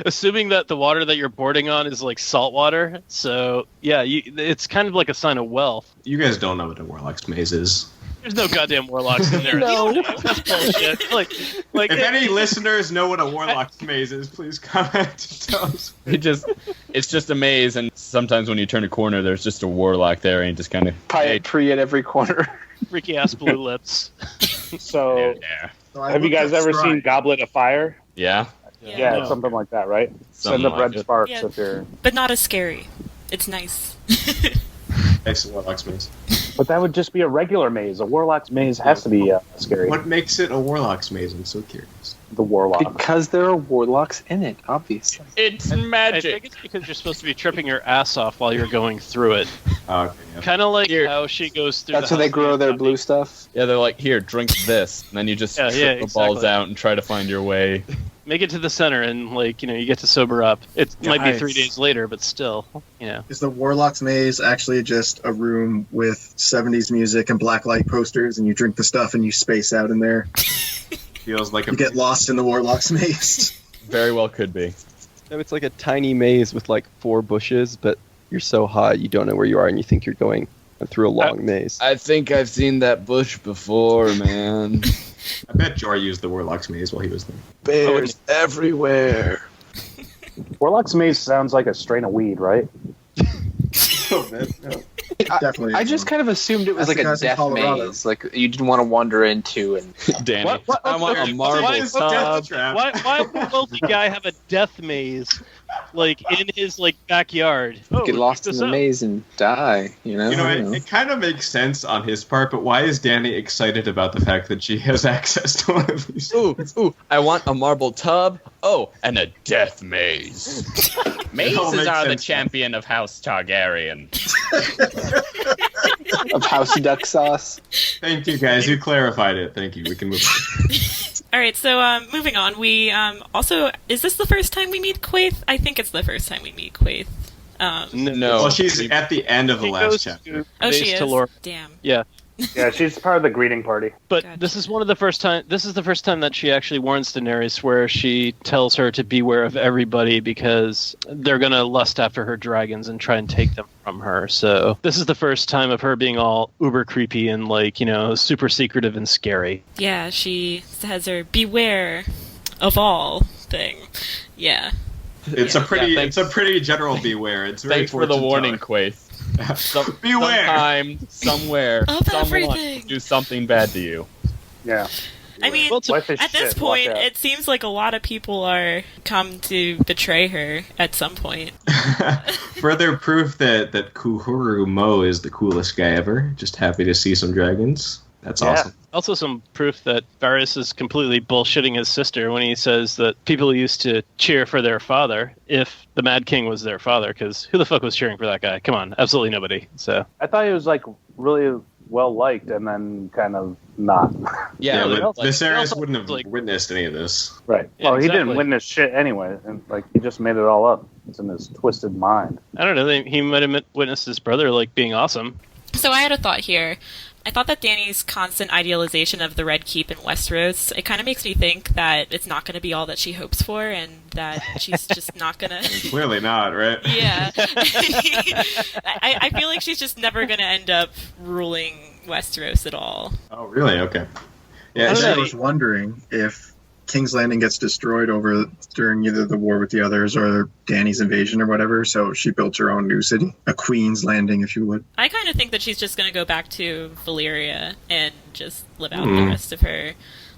assuming that the water that you're boarding on is like salt water. So, yeah, it's kind of like a sign of wealth. You guys don't know what a warlock's maze is. There's no goddamn warlocks in there. No. That's bullshit. Like If any listeners know what a warlock's maze is, please comment and tell us. It's just a maze, and sometimes when you turn a corner, there's just a warlock there, and you just kind of Pie tree at every corner. freaky ass blue lips. so. yeah, So I Have you looked guys up ever seen Scry. Goblet of Fire? yeah. Yeah, no. it's something like that, right? Something Send up like red it. sparks Yeah. if you're. But not as scary. It's nice. Makes a warlock's maze. But that would just be a regular maze. A warlock's maze has to be scary. What makes it a warlock's maze? I'm so curious. The warlock. Because there are warlocks in it, obviously. It's I think magic. it's because you're supposed to be tripping your ass off while you're going through it. Oh, okay, yeah. Kind of like Here. how she goes through. That's the where they house grow their and blue stuff. Yeah, they're like, here, drink this. And then you just Yeah, trip yeah, the balls exactly. out and try to find your way. make it to the center, and you get to sober up. It might be 3 Guys. days later, but still, Is the Warlock's Maze actually just a room with 70s music and blacklight posters, and you drink the stuff and you space out in there? Feels like a You get lost in the Warlock's Maze. Very well could be. No, it's like a tiny maze with like 4 bushes, but you're so high you don't know where you are and you think you're going through a long maze. I think I've seen that bush before, man. I bet Jor used the Warlock's Maze while he was there. Bears everywhere. Warlock's Maze sounds like a strain of weed, right? Definitely. I just kind of assumed it was That's like the a guys in death Colorado. maze, like you didn't want to wander into. And Danny, What? I want a marble Why is Death tub. Trap? why would a wealthy guy have a death maze in his backyard? get lost in the maze and die. You know. You know, I don't know. it kind of makes sense on his part, but why is Danny excited about the fact that she has access to one of these? Ooh, I want a marble tub. Oh, and a death maze. It all Mazes makes are the sense. champion of House Targaryen. Of house duck sauce. Thank you, guys. You clarified it. Thank you. We can move on. All right, so moving on. We also, is this the first time we meet Quaithe? I think it's the first time we meet Quaithe. No. Well, she's at the end of the He last goes chapter. Oh, she base is. to Laura. Damn. Yeah. Yeah, she's part of the greeting party. But Gotcha. this is the first time that she actually warns Daenerys, where she tells her to beware of everybody because they're gonna lust after her dragons and try and take them from her. So this is the first time of her being all uber creepy and super secretive and scary. Yeah, she has her beware of all thing. Yeah. It's a pretty, Yeah, it's a pretty general beware. It's very Thanks for the warning, Quaithe. Beware. Sometime, somewhere, Of someone everything. do something bad to you. Yeah. I mean, Well, Wife is at this shit, point, watch out. it seems like a lot of people are come to betray her at some point. Further proof that Kuhuru Mo is the coolest guy ever. Just happy to see some dragons. That's Yeah. awesome. Also, some proof that Varys is completely bullshitting his sister when he says that people used to cheer for their father if the Mad King was their father, because who the fuck was cheering for that guy? Come on, absolutely nobody. So I thought he was like really well liked, and then kind of not. Yeah, they but also- they Viserys also, wouldn't have like- witnessed any of this. Right. Yeah, Well, he didn't exactly. win this shit anyway, and like he just made it all up. It's in his twisted mind. I don't know. He might have witnessed his brother like being awesome. So I had a thought here. I thought that Dany's constant idealization of the Red Keep in Westeros, it kind of makes me think that it's not going to be all that she hopes for, and that she's just not going to... Clearly not, right? Yeah. I feel like she's just never going to end up ruling Westeros at all. Oh, really? Okay. Yeah, don't I know. was wondering if King's Landing gets destroyed during either the war with the others or Dany's invasion or whatever, so she built her own new city. A Queen's Landing, if you would. I kind of think that she's just going to go back to Valyria and just live out the rest of her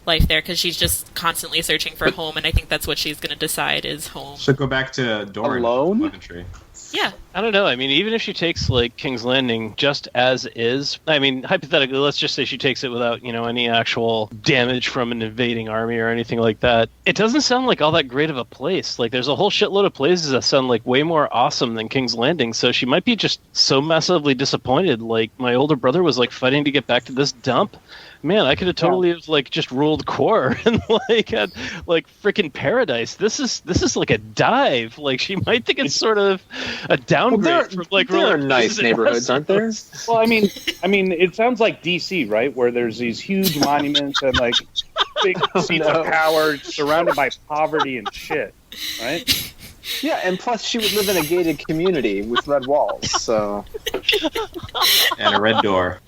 life there, because she's just constantly searching for home, and I think that's what she's going to decide is home. So go back to Dorne. Alone? Weaponry. Yeah. I don't know. I mean, even if she takes like King's Landing just as is, I mean, hypothetically, let's just say she takes it without, any actual damage from an invading army or anything like that. It doesn't sound like all that great of a place. Like, there's a whole shitload of places that sound like way more awesome than King's Landing. So she might be just so massively disappointed. Like, my older brother was like fighting to get back to this dump. Man, I could have totally have like just ruled core and like had like freaking paradise. This is like a dive. Like, she might think it's sort of a downgrade from like there are ruling nice places in neighborhoods, aren't there? Westeros. Well, I mean, it sounds like DC, right? Where there's these huge monuments and like big seats of power surrounded by poverty and shit, right? Yeah, and plus she would live in a gated community with red walls, so... And a red door.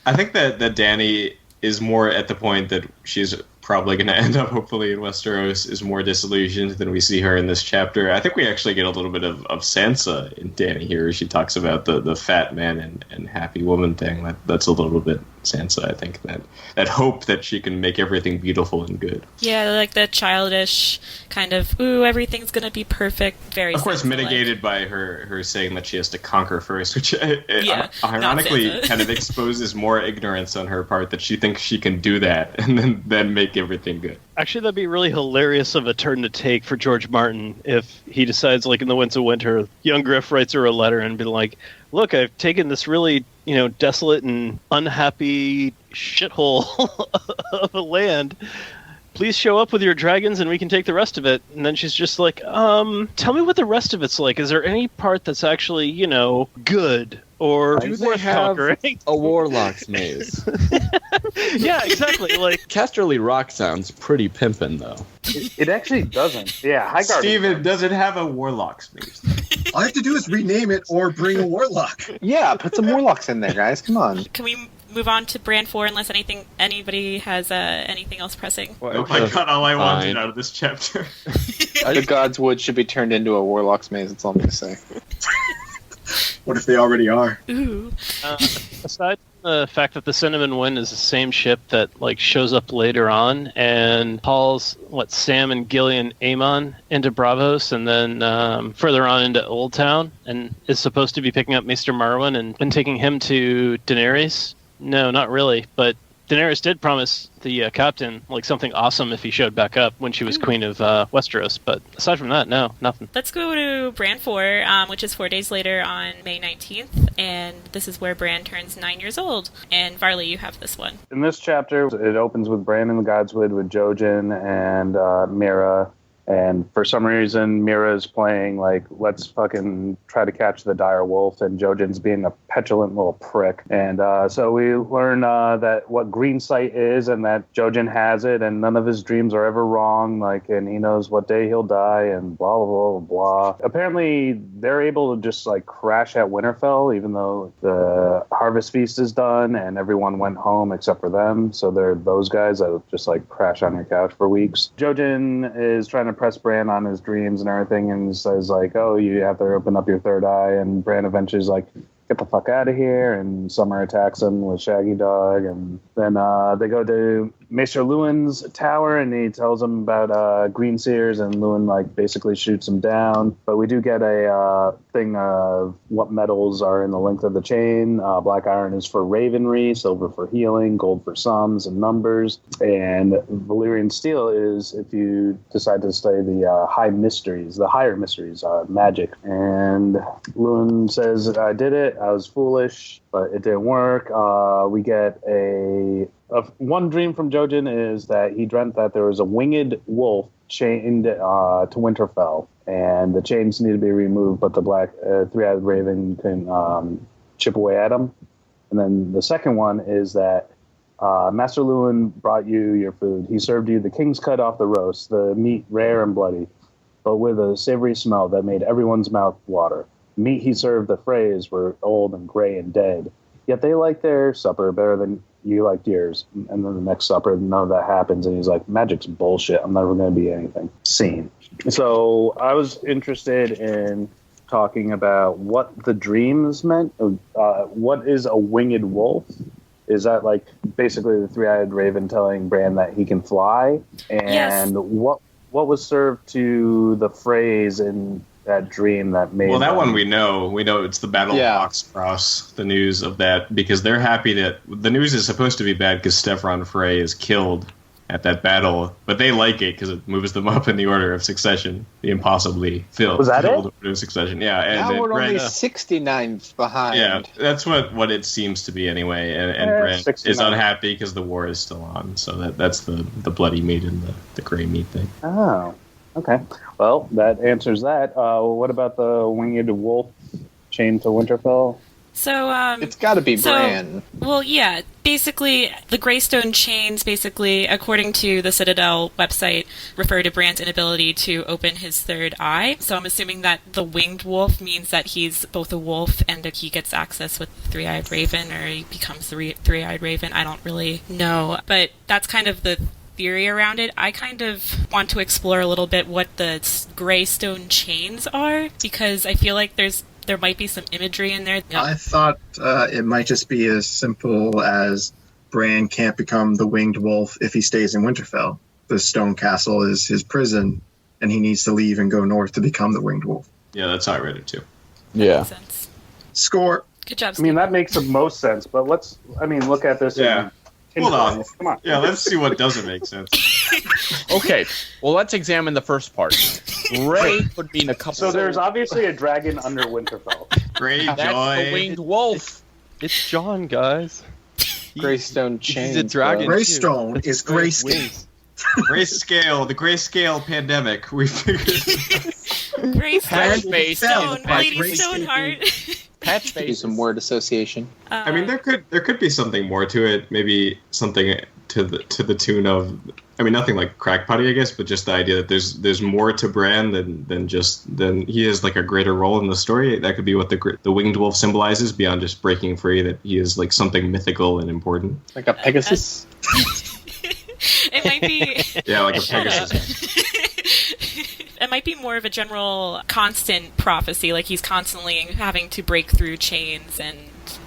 I think that Dany is more at the point that she's probably going to end up, hopefully, in Westeros, is more disillusioned than we see her in this chapter. I think we actually get a little bit of Sansa in Dany here. She talks about the fat man and happy woman thing. That's a little bit Sansa, I think. That hope that she can make everything beautiful and good. Yeah, like the childish kind of, ooh, everything's going to be perfect. Very Of course, Sansa-like. mitigated by her saying that she has to conquer first, which Yeah, ironically not Sansa. kind of exposes more ignorance on her part, that she thinks she can do that and then make everything good. Actually, that'd be really hilarious of a turn to take for George Martin if he decides, like in the Winds of Winter, young Griff writes her a letter and be like, look, I've taken this really, desolate and unhappy shithole of a land. Please show up with your dragons and we can take the rest of it. And then she's just like, tell me what the rest of it's like. Is there any part that's actually, good or Do they worth have conquering? a warlock's maze? Yeah, exactly. Like, Casterly Rock sounds pretty pimpin', though. It actually doesn't. Yeah, Highgarden. Steven, does it have a warlock's maze? All I have to do is rename it or bring a warlock. Yeah, put some warlocks in there, guys. Come on. Can we move on to Bran 4 unless anybody has anything else pressing? Oh my god, all I wanted Fine. out of this chapter. The God's Wood should be turned into a warlock's maze, that's all I'm going to say. What if they already are? Ooh. aside from the fact that the Cinnamon Wind is the same ship that like shows up later on and hauls Sam and Gilly and Aemon into Bravos and then further on into Old Town and is supposed to be picking up Maester Marwyn and taking him to Daenerys. No, not really, but Daenerys did promise the captain like something awesome if he showed back up when she was queen of Westeros. But aside from that, no, nothing. Let's go to Bran 4, which is 4 days later on May 19th, and this is where Bran turns 9 years old. And Varley, you have this one. In this chapter, it opens with Bran in the Godswood with Jojen and Mira. And for some reason, Mira's playing like, let's fucking try to catch the dire wolf, and Jojen's being a petulant little prick. And so we learn that what green sight is, and that Jojen has it, and none of his dreams are ever wrong. Like, and he knows what day he'll die, and blah blah blah blah. Apparently, they're able to just like crash at Winterfell, even though the harvest feast is done and everyone went home except for them. So they're those guys that just like crash on your couch for weeks. Jojen is trying to press Bran on his dreams and everything, and says like, oh, you have to open up your third eye, and Bran eventually is like, get the fuck out of here, and Summer attacks him with Shaggy Dog, and then they go to Maester Lewin's tower, and he tells him about green seers, and Lewin basically shoots him down. But we do get a thing of what metals are in the length of the chain. Black iron is for ravenry, silver for healing, gold for sums and numbers, and Valyrian steel is if you decide to study the higher mysteries, magic. And Lewin says, I did it, I was foolish, but it didn't work. We get one dream from Jojen is that he dreamt that there was a winged wolf chained to Winterfell, and the chains need to be removed, but the black three-eyed raven can chip away at him. And then the second one is that Master Lewin brought you your food. He served you the king's cut off the roast, the meat rare and bloody, but with a savory smell that made everyone's mouth water. The meat he served the Freys were old and gray and dead, yet they liked their supper better than you liked yours. And then the next supper, none of that happens, and he's like, magic's bullshit. I'm never going to be anything. Scene. So I was interested in talking about what the dreams meant. What is a winged wolf? Is that basically the three-eyed raven telling Bran that he can fly? And yes. What was served to the Freys in that dream that made... Well, that one we know it's the Battle of Oxcross, the news of that, because they're happy that the news is supposed to be bad because Steffron Frey is killed at that battle, but they like it because it moves them up in the order of succession, the impossibly filled. Was that it? Order of succession, yeah. And now we're Bran, only 69th behind. Yeah, that's what it seems to be anyway. And Bran 69. is unhappy because the war is still on. So that's the bloody meat and the gray meat thing. Oh, okay. Well, that answers that. What about the winged wolf chained to Winterfell? So, it's got to be Bran. Well, yeah. Basically, the Greystone chains, according to the Citadel website, refer to Bran's inability to open his third eye. So I'm assuming that the winged wolf means that he's both a wolf and that he gets access with the three-eyed raven, or he becomes the three-eyed raven. I don't really know. But that's kind of the theory around it. I kind of want to explore a little bit what the Greystone chains are, because I feel like there might be some imagery in there. I thought it might just be as simple as Bran can't become the winged wolf if he stays in Winterfell. The stone castle is his prison, and he needs to leave and go north to become the winged wolf. Yeah, that's how I read it too. Yeah. Makes sense. Score. Good job, I Steve. mean, that makes the most sense, but look at this. Yeah. Hold on. Come on. Yeah, let's see what doesn't make sense. Okay, well, let's examine the first part. Ray would mean a couple. So there's obviously a dragon under Winterfell. Gray That's joy. the winged wolf. It's John, guys. Greystone chains. He's a dragon. Greystone too. is grayscale. Grayscale, the grayscale pandemic. We figured. Patch Greystone, face. Stone, Patch Lady face. Stoneheart. Patch Do face. some word association. I mean, there could be something more to it. Maybe something to the tune of, I mean, nothing like crackpotty, I guess, but just the idea that there's more to Bran than he has like a greater role in the story. That could be what the winged wolf symbolizes beyond just breaking free. That he is like something mythical and important. Like a Pegasus? It might be. Yeah, like a Shut up. Pegasus. It might be more of a general constant prophecy, like he's constantly having to break through chains and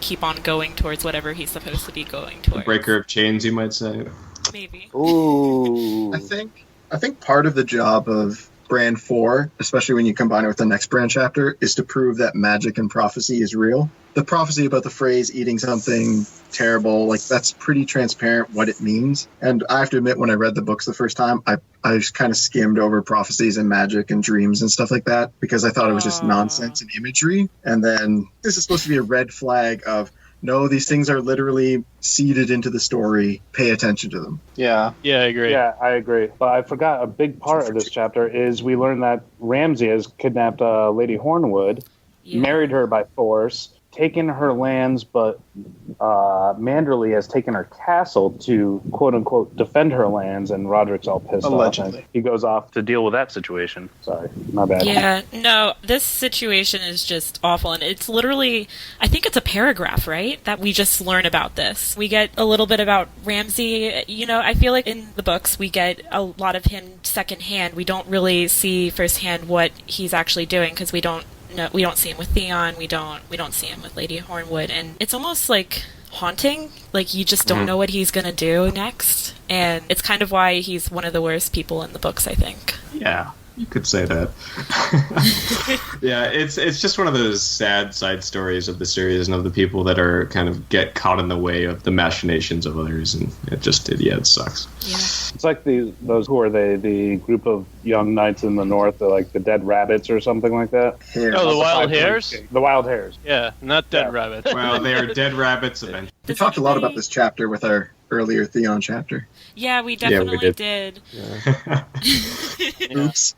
keep on going towards whatever he's supposed to be going towards. Breaker of chains, you might say. Maybe. Ooh. I think part of the job of Bran 4, especially when you combine it with the next Bran chapter, is to prove that magic and prophecy is real. The prophecy about the phrase eating something terrible, like that's pretty transparent what it means. And I have to admit, when I read the books the first time, I just kind of skimmed over prophecies and magic and dreams and stuff like that because I thought it was just nonsense and imagery. And then this is supposed to be a red flag of, no, these things are literally seeded into the story. Pay attention to them. Yeah. Yeah, I agree. Yeah, I agree. But I forgot a big part of this chapter is we learn that Ramsay has kidnapped Lady Hornwood, married her by force, taken her lands, but Manderley has taken her castle to quote-unquote defend her lands, and Roderick's all pissed Allegedly. off. He goes off to deal with that situation. Sorry, my bad. Yeah, no, this situation is just awful, and it's literally, I think it's a paragraph, right, that we just learn about this. We get a little bit about Ramsay. You know, I feel like in the books we get a lot of him secondhand. We don't really see firsthand what he's actually doing, because we don't see him with Theon, we don't see him with Lady Hornwood, and it's almost like haunting. Like, you just don't know what he's going to do next. And it's kind of why he's one of the worst people in the books, I think. Yeah, you could say that. Yeah, it's just one of those sad side stories of the series and of the people that are kind of get caught in the way of the machinations of others, and it sucks. Yeah. It's like those who are the group of young knights in the north, like the dead rabbits or something like that. Here. Oh, the wild hares? The wild hares. Yeah, not dead rabbits. Well, they are dead rabbits eventually. We talked a lot about this chapter with our earlier Theon chapter. Yeah, we definitely did. Oops.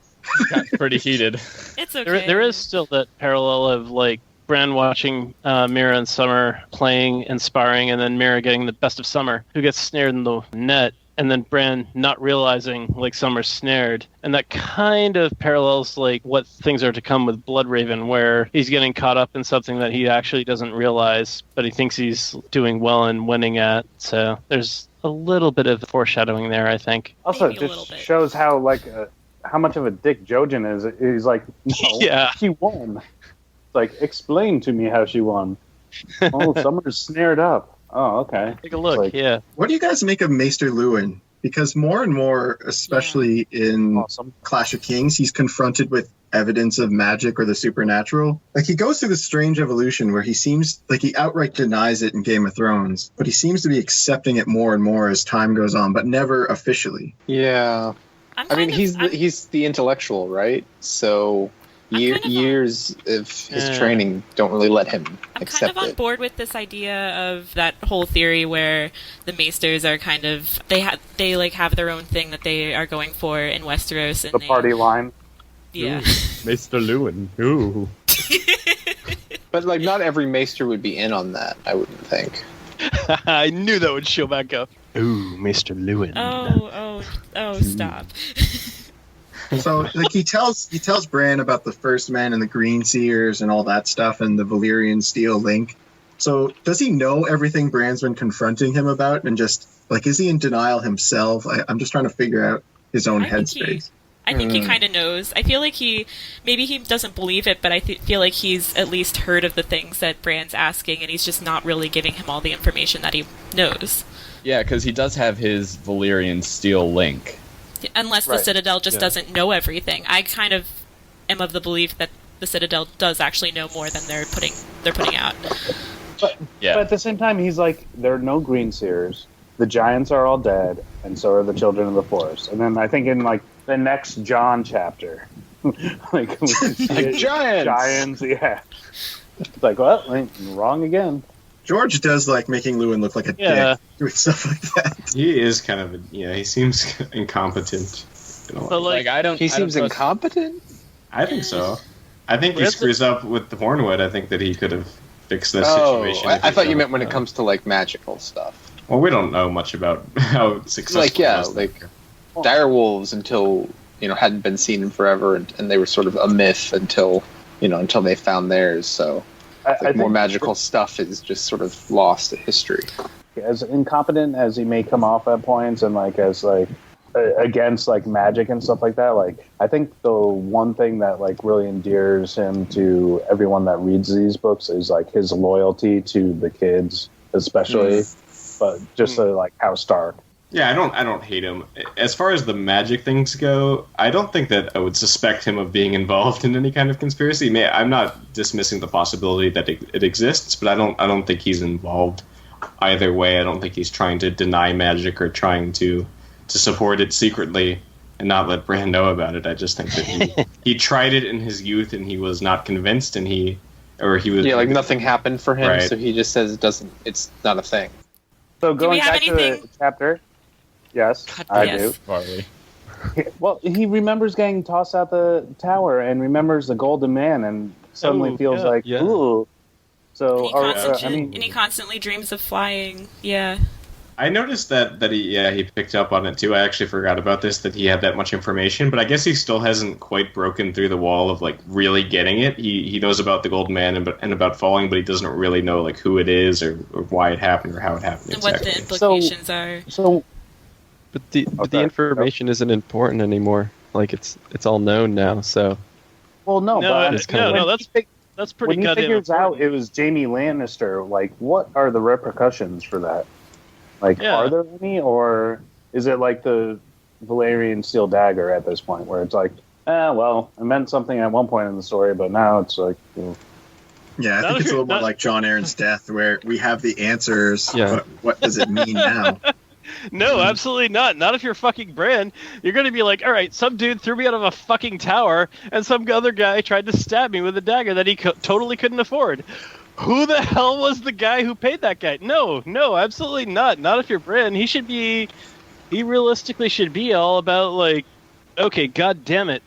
Got pretty heated. It's okay. There is still that parallel of like Bran watching Mira and Summer playing and sparring, and then Mira getting the best of Summer, who gets snared in the net, and then Bran not realizing like Summer's snared, and that kind of parallels like what things are to come with Bloodraven, where he's getting caught up in something that he actually doesn't realize, but he thinks he's doing well and winning at. So there's a little bit of foreshadowing there, I think. Also, Maybe it a little just bit. shows how how much of a dick Jojen is. He's like, no, Yeah. she won. It's like, explain to me how she won. Oh, Summer's snared up. Oh, okay. Take a look. Like- Yeah. What do you guys make of Maester Luwin? Because more and more, especially in Awesome. Clash of Kings, he's confronted with evidence of magic or the supernatural. Like, he goes through this strange evolution where he seems like he outright denies it in Game of Thrones, but he seems to be accepting it more and more as time goes on, but never officially. Yeah. I mean, I'm- he's the intellectual, right? So I'm kind of years of his Yeah. training don't really let him I'm accept kind of on it. board with this idea of that whole theory where the Maesters are kind of they have their own thing that they are going for in Westeros, and The party line. yeah. Maester Lewin. Ooh. But like, not every maester would be in on that, I wouldn't think. I knew that would show back up. Ooh, Maester Lewin. Stop. So, like, he tells Bran about the First Men and the Green Seers and all that stuff and the Valyrian steel link. So, does he know everything Bran's been confronting him about, and just like, is he in denial himself? I'm just trying to figure out his own I think he- headspace. I think he kind of knows. I feel like maybe he doesn't believe it, but I feel like he's at least heard of the things that Bran's asking, and he's just not really giving him all the information that he knows. Yeah, because he does have his Valyrian steel link. Unless the Right. Citadel just doesn't know everything. I kind of am of the belief that the Citadel does actually know more than they're putting out. Yeah. But at the same time, he's like, there are no green seers. The giants are all dead, and so are the children of the forest. And then I think in like the next John chapter, like, we see Like, giants! Yeah. It's like, well, wrong again. George does like making Lewin look like a Yeah. dick doing stuff like that. He is kind of he seems incompetent. You know, But like, I don't. He I don't seems trust- incompetent? I think so. I think he Really? screws up with the Hornwood. I think that he could have fixed this Oh, situation. I if he thought you showed meant up. when it comes to like magical stuff. Well, we don't know much about how successful. Like, yeah, it was. like direwolves until, hadn't been seen in forever, and they were sort of a myth until they found theirs. So I like, more think magical stuff is just sort of lost to history. as incompetent as he may come off at points, and like as like against like magic and stuff like that, like I think the one thing that like really endears him to everyone that reads these books is like his loyalty to the kids, especially, but just like how Stark. Yeah, I don't hate him. As far as the magic things go, I don't think that I would suspect him of being involved in any kind of conspiracy. I'm not dismissing the possibility that it exists, but I don't think he's involved either way. I don't think he's trying to deny magic or trying to support it secretly and not let Bran know about it. I just think that he tried it in his youth and he was not convinced, and he was Like nothing happened for him, Right. so he just says it's not a thing. So Do we going have back to anything? the chapter, yes, God, I yes. do. Varley. Well, he remembers getting tossed out the tower and remembers the Golden Man, and suddenly Oh, feels yeah. like, Yeah. ooh. So, And he constantly dreams of flying. Yeah. I noticed that he picked up on it too. I actually forgot about this, that he had that much information, but I guess he still hasn't quite broken through the wall of like really getting it. He knows about the Golden Man and about falling, but he doesn't really know like who it is or why it happened or how it happened And what the exactly. implications are. so But the Okay. information isn't important anymore. Like it's all known now. So well, no, No, but it's kind of- no, that's That's pretty when he goddamn figures out important. it was Jaime Lannister, like, what are the repercussions for that? Like, Yeah. are there any, or is it like the Valyrian steel dagger at this point, where it's like, well, it meant something at one point in the story, but now it's like, Yeah, I Not think if it's a you're little more not- like Jon Aaron's death, where we have the answers. Yeah. But what does it mean now? No, absolutely not. Not if you're fucking Bran. You're going to be like, all right, some dude threw me out of a fucking tower, and some other guy tried to stab me with a dagger that he totally couldn't afford. Who the hell was the guy who paid that guy? No, absolutely not. Not if you're Bran. He realistically should be all about, like, okay, god damn it.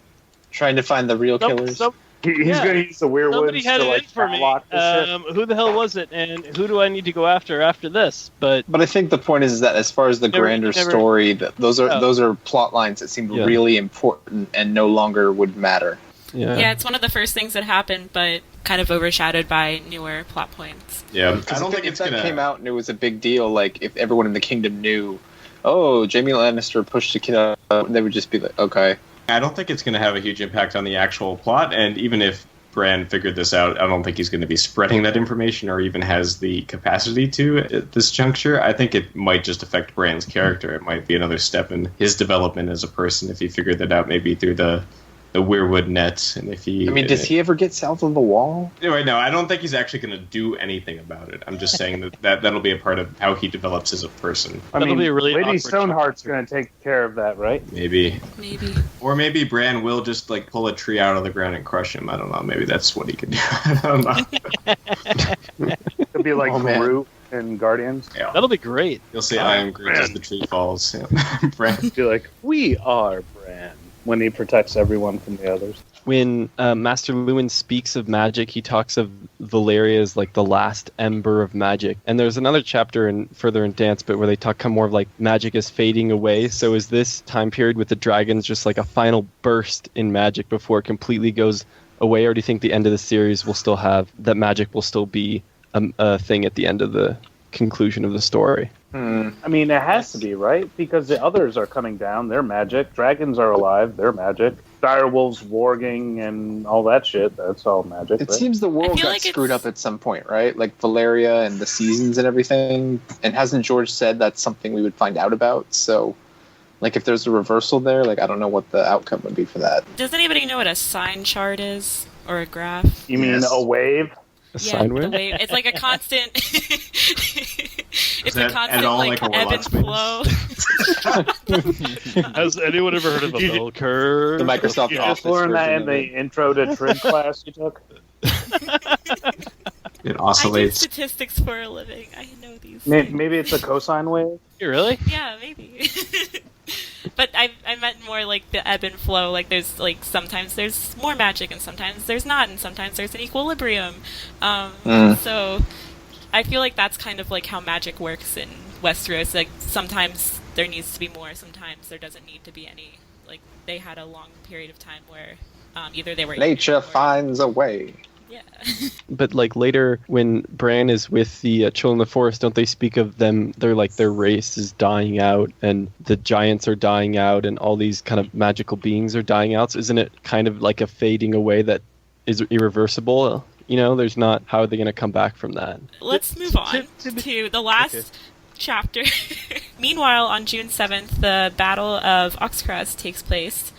Trying to find the real killers. he's Yeah. going to use the werewolves Somebody had to, it like, in for me. padlock the shit. Who the hell was it, and who do I need to go after this? But But I think the point is that as far as the grander story, that those are plot lines that seem Yeah. really important and no longer would matter. Yeah, it's one of the first things that happened, but kind of overshadowed by newer plot points. Yeah, I Because don't think if it's that gonna. came out and it was a big deal, like if everyone in the kingdom knew, oh, Jaime Lannister pushed a kid out, they would just be like, okay. I don't think it's going to have a huge impact on the actual plot, and even if Bran figured this out, I don't think he's going to be spreading that information or even has the capacity to at this juncture. I think it might just affect Bran's character. It might be another step in his development as a person if he figured that out maybe through the weirwood net. And if he, I mean, does he ever get south of the wall? Anyway, no, I don't think he's actually going to do anything about it. I'm just saying that'll be a part of how he develops as a person. I That'll mean, be a really Lady awkward Stoneheart's chapter. going to take care of that, right? Maybe. Or maybe Bran will just like pull a tree out of the ground and crush him. I don't know. Maybe that's what he could do. I don't know. It'll be like Oh, man. Groot and Guardians. Yeah. that'll be great. You'll say I am Groot as the tree falls. Yeah. Bran. Be like, we are Bran, when he protects everyone from the others. When Master Lewin speaks of magic, he talks of Valyria as like the last ember of magic. And there's another chapter further in Dance, but where they talk more of like magic is fading away. So is this time period with the dragons just like a final burst in magic before it completely goes away? Or do you think the end of the series will still have that magic will still be a thing at the end of the conclusion of the story? I mean, it has to be, right? Because the others are coming down. They're magic. Dragons are alive. They're magic. Direwolves warging and all that shit. That's all magic. It right? seems the world feel got like screwed it's- up at some point, right? Like Valeria and the seasons and everything. And hasn't George said that's something we would find out about? So, like, if there's a reversal there, like, I don't know what the outcome would be for that. Does anybody know what a sign chart is? Or a graph? You mean Yes. a wave? A Yeah, sine the wave? wave. It's like a constant. It's a that at constant all like like a ebb and Warlock flow. Has anyone ever heard of a bell curve? The Microsoft You Office just learned that version in of the it. intro to Trig class you took? It I do oscillates. statistics for a living. I know these. Maybe it's a cosine wave? You really? Yeah, maybe. But I meant more like the ebb and flow. Like there's like sometimes there's more magic and sometimes there's not, and sometimes there's an equilibrium. So I feel like that's kind of like how magic works in Westeros. Like sometimes there needs to be more, sometimes there doesn't need to be any. Like they had a long period of time where either they were Nature ignorant or- finds a way. Yeah. But like later when Bran is with the children of the forest, don't they speak of them? They're like their race is dying out and the giants are dying out and all these kind of magical beings are dying out. So isn't it kind of like a fading away that is irreversible? You know, there's not, how are they going to come back from that? Let's move on to the last chapter. Meanwhile, on June 7th, the Battle of Oxcross takes place,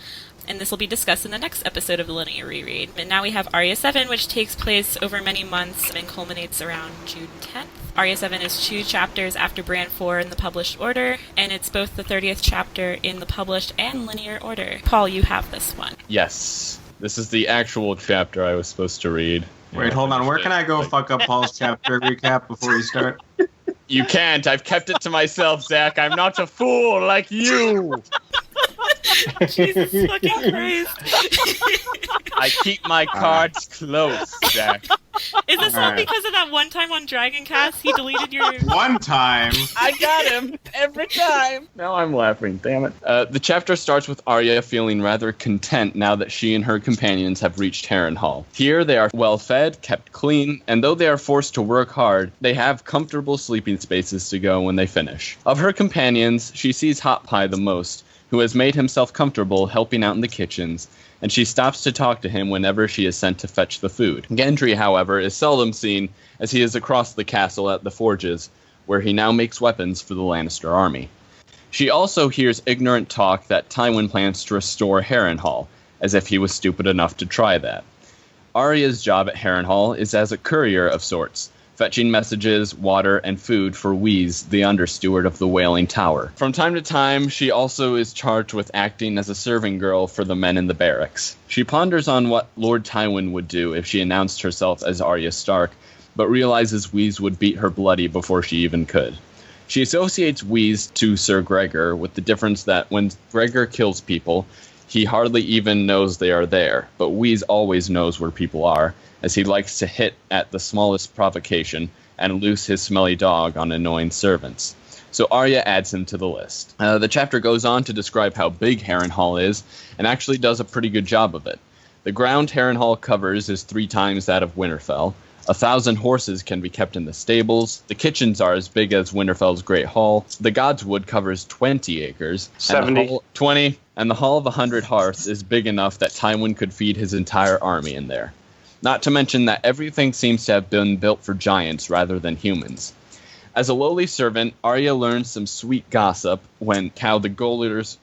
and this will be discussed in the next episode of the Linear Reread. And now we have Arya 7, which takes place over many months and culminates around June 10th. Arya 7 is 2 chapters after Bran 4 in the published order, and it's both the 30th chapter in the published and linear order. Paul, you have this one. Yes. This is the actual chapter I was supposed to read. Wait, hold on. Where can I go fuck up Paul's chapter recap before we start? You can't. I've kept it to myself, Zach. I'm not a fool like you. Jesus fucking Christ. I keep my cards close, Zach. Is this all Alright. because of that one time on Dragon Cast he deleted your... One time. I got him every time. Now I'm laughing. Damn it. The chapter starts with Arya feeling rather content now that she and her companions have reached Harrenhal. Here they are well fed, kept clean, and though they are forced to work hard, they have comfortable sleeping spaces to go when they finish. Of her companions, she sees Hot Pie the most, who has made himself comfortable helping out in the kitchens, and she stops to talk to him whenever she is sent to fetch the food. Gendry, however, is seldom seen, as he is across the castle at the forges, where he now makes weapons for the Lannister army. She also hears ignorant talk that Tywin plans to restore Harrenhal, as if he was stupid enough to try that. Arya's job at Harrenhal is as a courier of sorts, fetching messages, water, and food for Wheeze, the understeward of the Wailing Tower. From time to time, she also is charged with acting as a serving girl for the men in the barracks. She ponders on what Lord Tywin would do if she announced herself as Arya Stark, but realizes Wheeze would beat her bloody before she even could. She associates Wheeze to Sir Gregor, with the difference that when Gregor kills people, he hardly even knows they are there, but Wheeze always knows where people are, as he likes to hit at the smallest provocation and loose his smelly dog on annoying servants. So Arya adds him to the list. The chapter goes on to describe how big Harrenhal is, and actually does a pretty good job of it. The ground Harrenhal covers is 3 times that of Winterfell. 1,000 horses can be kept in the stables. The kitchens are as big as Winterfell's Great Hall. The God's Wood covers 20 acres. 70. 20. And the Hall of 100 Hearths is big enough that Tywin could feed his entire army in there. Not to mention that everything seems to have been built for giants rather than humans. As a lowly servant, Arya learns some sweet gossip when how the jailers.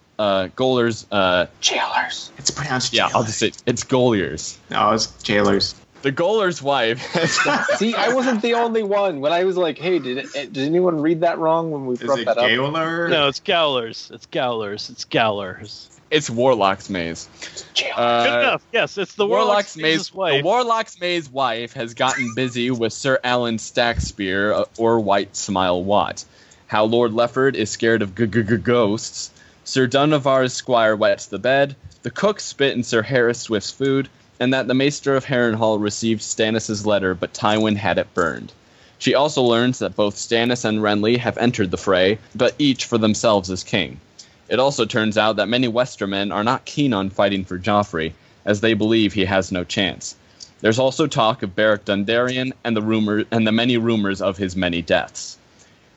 It's pronounced Yeah, jailers. I'll just say it's Goliers. No, it's jailers. The Goaler's wife has See, I wasn't the only one. When I was like, hey, did anyone read that wrong when we Is brought it that up? jailer? No, it's Gowlers. It's Gowlers. It's Gowlers. It's Warlock's Maze. Good enough. Yes, it's the Warlock's Maze's wife. The Warlock's Maze wife has gotten busy with Sir Alan Stackspear or White Smile Watt. How Lord Lefford is scared of ghosts. Sir Dunnavar's squire wets the bed. The cook spit in Sir Harris Swift's food. And that the Maester of Harrenhal received Stannis' letter, but Tywin had it burned. She also learns that both Stannis and Renly have entered the fray, but each for themselves as king. It also turns out that many Westermen are not keen on fighting for Joffrey, as they believe he has no chance. There's also talk of Beric Dondarrion and the many rumors of his many deaths.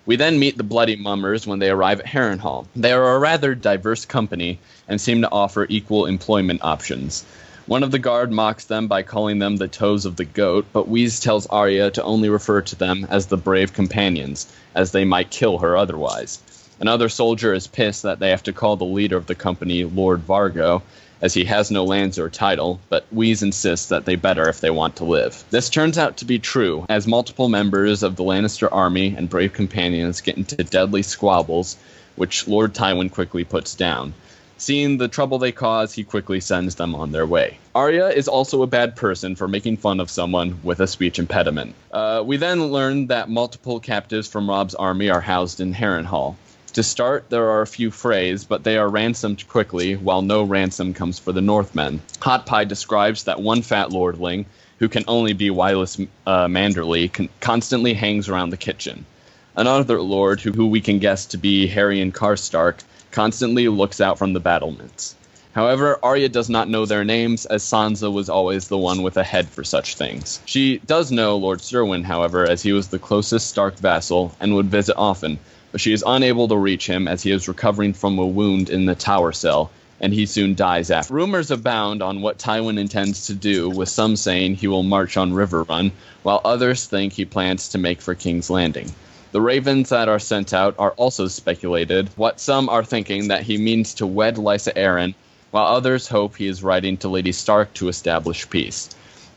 We then meet the Bloody Mummers when they arrive at Harrenhal. They are a rather diverse company and seem to offer equal employment options. One of the guard mocks them by calling them the toes of the goat, but Wheeze tells Arya to only refer to them as the brave companions, as they might kill her otherwise. Another soldier is pissed that they have to call the leader of the company Lord Vargo, as he has no lands or title, but Wheeze insists that they better if they want to live. This turns out to be true, as multiple members of the Lannister army and brave companions get into deadly squabbles, which Lord Tywin quickly puts down. Seeing the trouble they cause, he quickly sends them on their way. Arya is also a bad person for making fun of someone with a speech impediment. We then learn that multiple captives from Robb's army are housed in Harrenhal. To start, there are a few Freys, but they are ransomed quickly, while no ransom comes for the Northmen. Hot Pie describes that one fat lordling, who can only be Wylis Manderly, constantly hangs around the kitchen. Another lord, who we can guess to be Harry Karstark, constantly looks out from the battlements. However, Arya does not know their names, as Sansa was always the one with a head for such things. She does know Lord Serwyn, however, as he was the closest Stark vassal and would visit often, but she is unable to reach him as he is recovering from a wound in the tower cell, and he soon dies after. Rumors abound on what Tywin intends to do, with some saying he will march on River Run, while others think he plans to make for King's Landing. The ravens that are sent out are also speculated, what some are thinking that he means to wed Lysa Arryn, while others hope he is writing to Lady Stark to establish peace.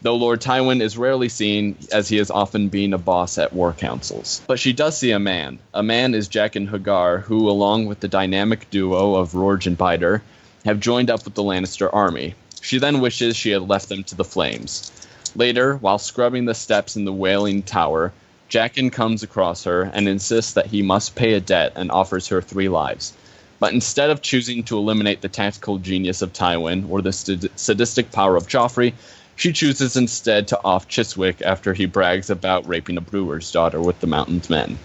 Though Lord Tywin is rarely seen, as he has often been a boss at war councils. But she does see a man. A man is Jaqen H'ghar, who, along with the dynamic duo of Rorge and Biter, have joined up with the Lannister army. She then wishes she had left them to the flames. Later, while scrubbing the steps in the Wailing Tower, Jaqen comes across her and insists that he must pay a debt and offers her 3 lives. But instead of choosing to eliminate the tactical genius of Tywin or the sadistic power of Joffrey, she chooses instead to off Chiswick after he brags about raping a brewer's daughter with the Mountain's men.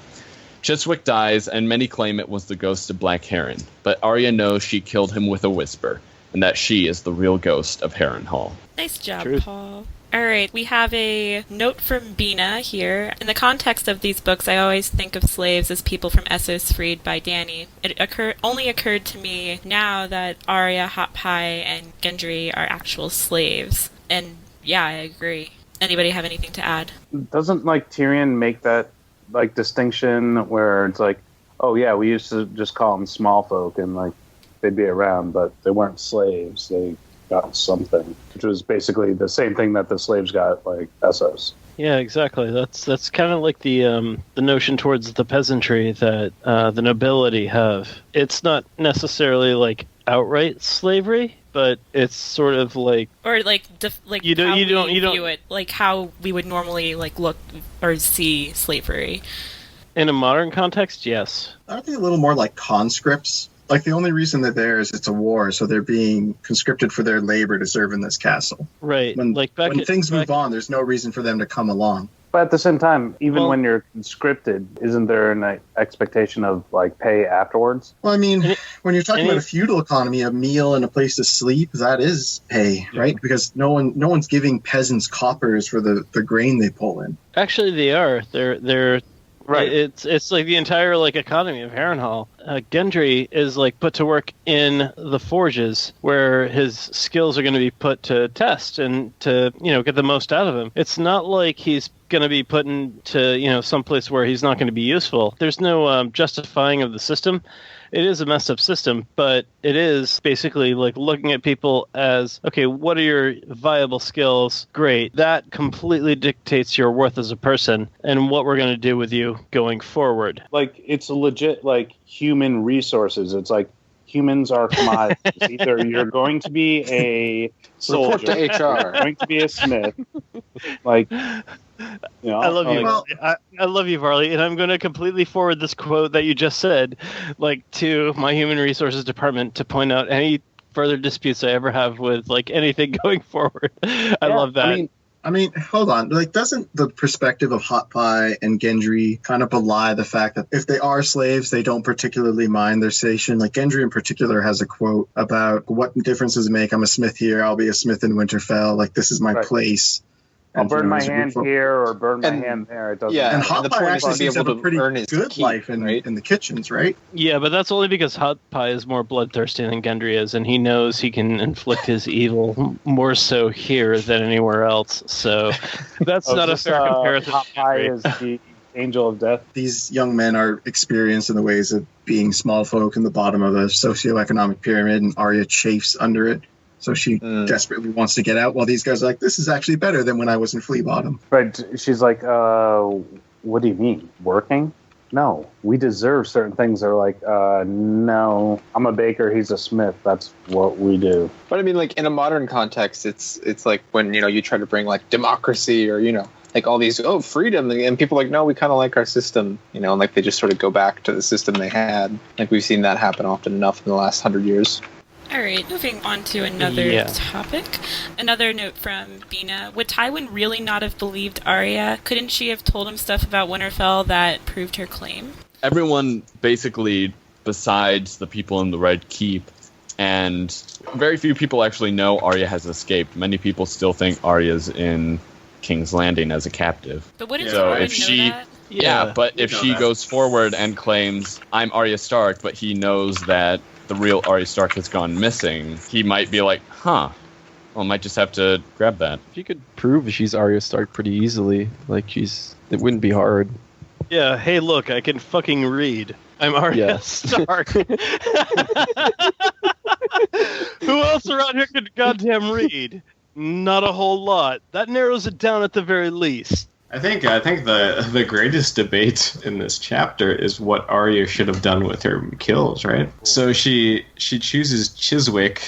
Chiswick dies, and many claim it was the ghost of Black Heron, but Arya knows she killed him with a whisper, and that she is the real ghost of Harrenhal. Nice job, Truth. Paul. All right, we have a note from Bina here. In the context of these books, I always think of slaves as people from Essos freed by Dany. It only occurred to me now that Arya, Hot Pie, and Gendry are actual slaves. And yeah, I agree. Anybody have anything to add? Doesn't Tyrion make that distinction where it's oh yeah, we used to just call them small folk and they'd be around, but they weren't slaves. They got something, which was basically the same thing that the slaves got, Essos. Yeah, exactly. That's kind of like the notion towards the peasantry that the nobility have. It's not necessarily outright slavery, but it's sort of or you don't view it, how we would normally look or see slavery. In a modern context, yes. Aren't they a little more like conscripts? The only reason they're there is it's a war, so they're being conscripted for their labor to serve in this castle. Right. When things move on, there's no reason for them to come along. But at the same time, even when you're conscripted, isn't there an expectation of pay afterwards? Well, I mean, when you're talking about a feudal economy, a meal and a place to sleep, that is pay, right? Because no one's giving peasants coppers for the grain they pull in. Actually, they are. They're right. It's the entire economy of Harrenhal. Gendry is put to work in the forges where his skills are going to be put to test and to get the most out of him. It's not like he's going to be put into someplace where he's not going to be useful. There's no justifying of the system. It is a messed up system, but it is basically looking at people as, okay, what are your viable skills? Great. That completely dictates your worth as a person and what we're going to do with you going forward. It's a legit, human resources. It's humans are commodities. Either you're going to be a soldier, report to HR, you're going to be a smith. I love you. I love you, Varley, and I'm going to completely forward this quote that you just said, to my human resources department to point out any further disputes I ever have with anything going forward. I love that. I mean, hold on. Doesn't the perspective of Hot Pie and Gendry kind of belie the fact that if they are slaves, they don't particularly mind their station? Gendry in particular has a quote about what difference does it make? I'm a smith here. I'll be a smith in Winterfell. This is my place. I'll burn my hand here or burn my hand there. It doesn't matter. And Hot Pie actually seems to have a pretty good life in the kitchens, right? Yeah, but that's only because Hot Pie is more bloodthirsty than Gendry is, and he knows he can inflict his evil more so here than anywhere else. So that's not a fair comparison. Hot Pie is the angel of death. These young men are experienced in the ways of being small folk in the bottom of a socioeconomic pyramid, and Arya chafes under it. So she desperately wants to get out, while these guys are this is actually better than when I was in Flea Bottom. Right. She's what do you mean? Working? No. We deserve certain things. They're no. I'm a baker, he's a smith. That's what we do. But I mean, in a modern context, it's when, you try to bring, democracy or, all these, freedom. And people no, we kind of like our system, and, they just sort of go back to the system they had. We've seen that happen often enough in the last 100 years. All right, moving on to another topic. Another note from Bina. Would Tywin really not have believed Arya? Couldn't she have told him stuff about Winterfell that proved her claim? Everyone, basically, besides the people in the Red Keep, and very few people actually know Arya has escaped. Many people still think Arya's in King's Landing as a captive. But wouldn't Tywin know that? Yeah, but if she goes forward and claims, I'm Arya Stark, but he knows that the real Arya Stark has gone missing, he might be well, I might just have to grab that. If you could prove she's Arya Stark pretty easily, it wouldn't be hard. Yeah, hey look, I can fucking read. I'm Arya Stark. Who else around here could goddamn read? Not a whole lot. That narrows it down at the very least. I think the greatest debate in this chapter is what Arya should have done with her kills, right? So she chooses Chiswick,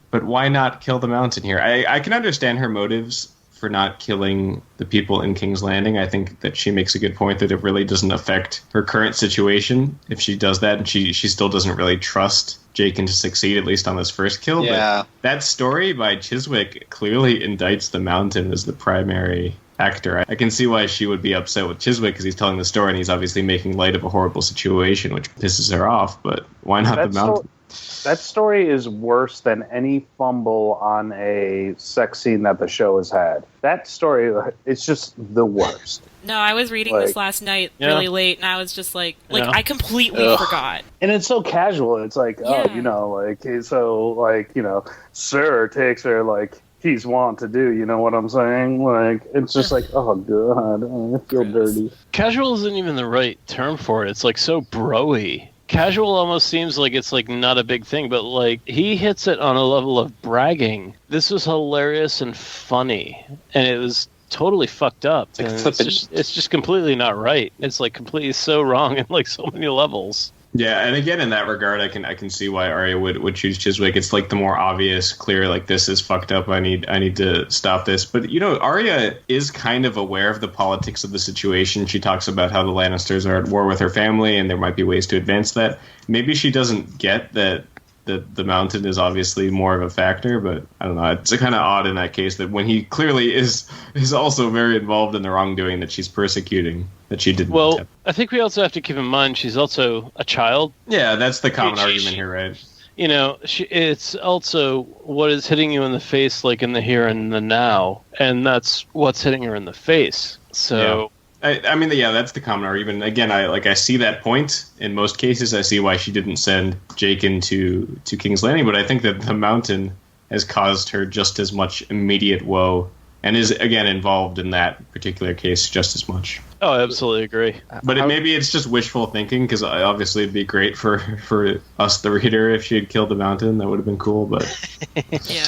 but why not kill the Mountain here? I can understand her motives for not killing the people in King's Landing. I think that she makes a good point that it really doesn't affect her current situation if she does that, and she still doesn't really trust Jaqen to succeed, at least on this first kill. Yeah. But that story by Chiswick clearly indicts the Mountain as the primary actor. I can see why she would be upset with Chiswick because he's telling the story and he's obviously making light of a horrible situation, which pisses her off. But why not the Mountain? That story is worse than any fumble on a sex scene that the show has had. That story, it's just the worst. No, I was reading this last night really late, and I was just like I completely forgot. And it's so casual. It's like, Sir takes her like he's wont to do. You know what I'm saying? Like, it's just like, oh god, I feel dirty. Casual isn't even the right term for it. It's like so bro-y. Casual almost seems like it's like not a big thing, but like he hits it on a level of bragging. This was hilarious and funny, and it was totally fucked up. It's just completely not right. It's like completely so wrong in like so many levels. Yeah, and again, in that regard, I can see why Arya would choose Chiswick. It's like the more obvious, clear, like this is fucked up. I need to stop this. But Arya is kind of aware of the politics of the situation. She talks about how the Lannisters are at war with her family, and there might be ways to advance that. Maybe she doesn't get that the mountain is obviously more of a factor, but I don't know. It's kind of odd in that case that when he clearly is also very involved in the wrongdoing that she's persecuting, that she didn't. Well, I think we also have to keep in mind she's also a child. Yeah, that's the common argument here, right? It's also what is hitting you in the face, like in the here and the now, and that's what's hitting her in the face. So. Yeah. I mean, that's the common argument. Again, I see that point. In most cases, I see why she didn't send Jaqen to King's Landing, but I think that the mountain has caused her just as much immediate woe, and is, again, involved in that particular case just as much. Oh, I absolutely agree. But maybe it's just wishful thinking, because obviously it'd be great for us, the reader, if she had killed the mountain. That would have been cool, but... Yeah.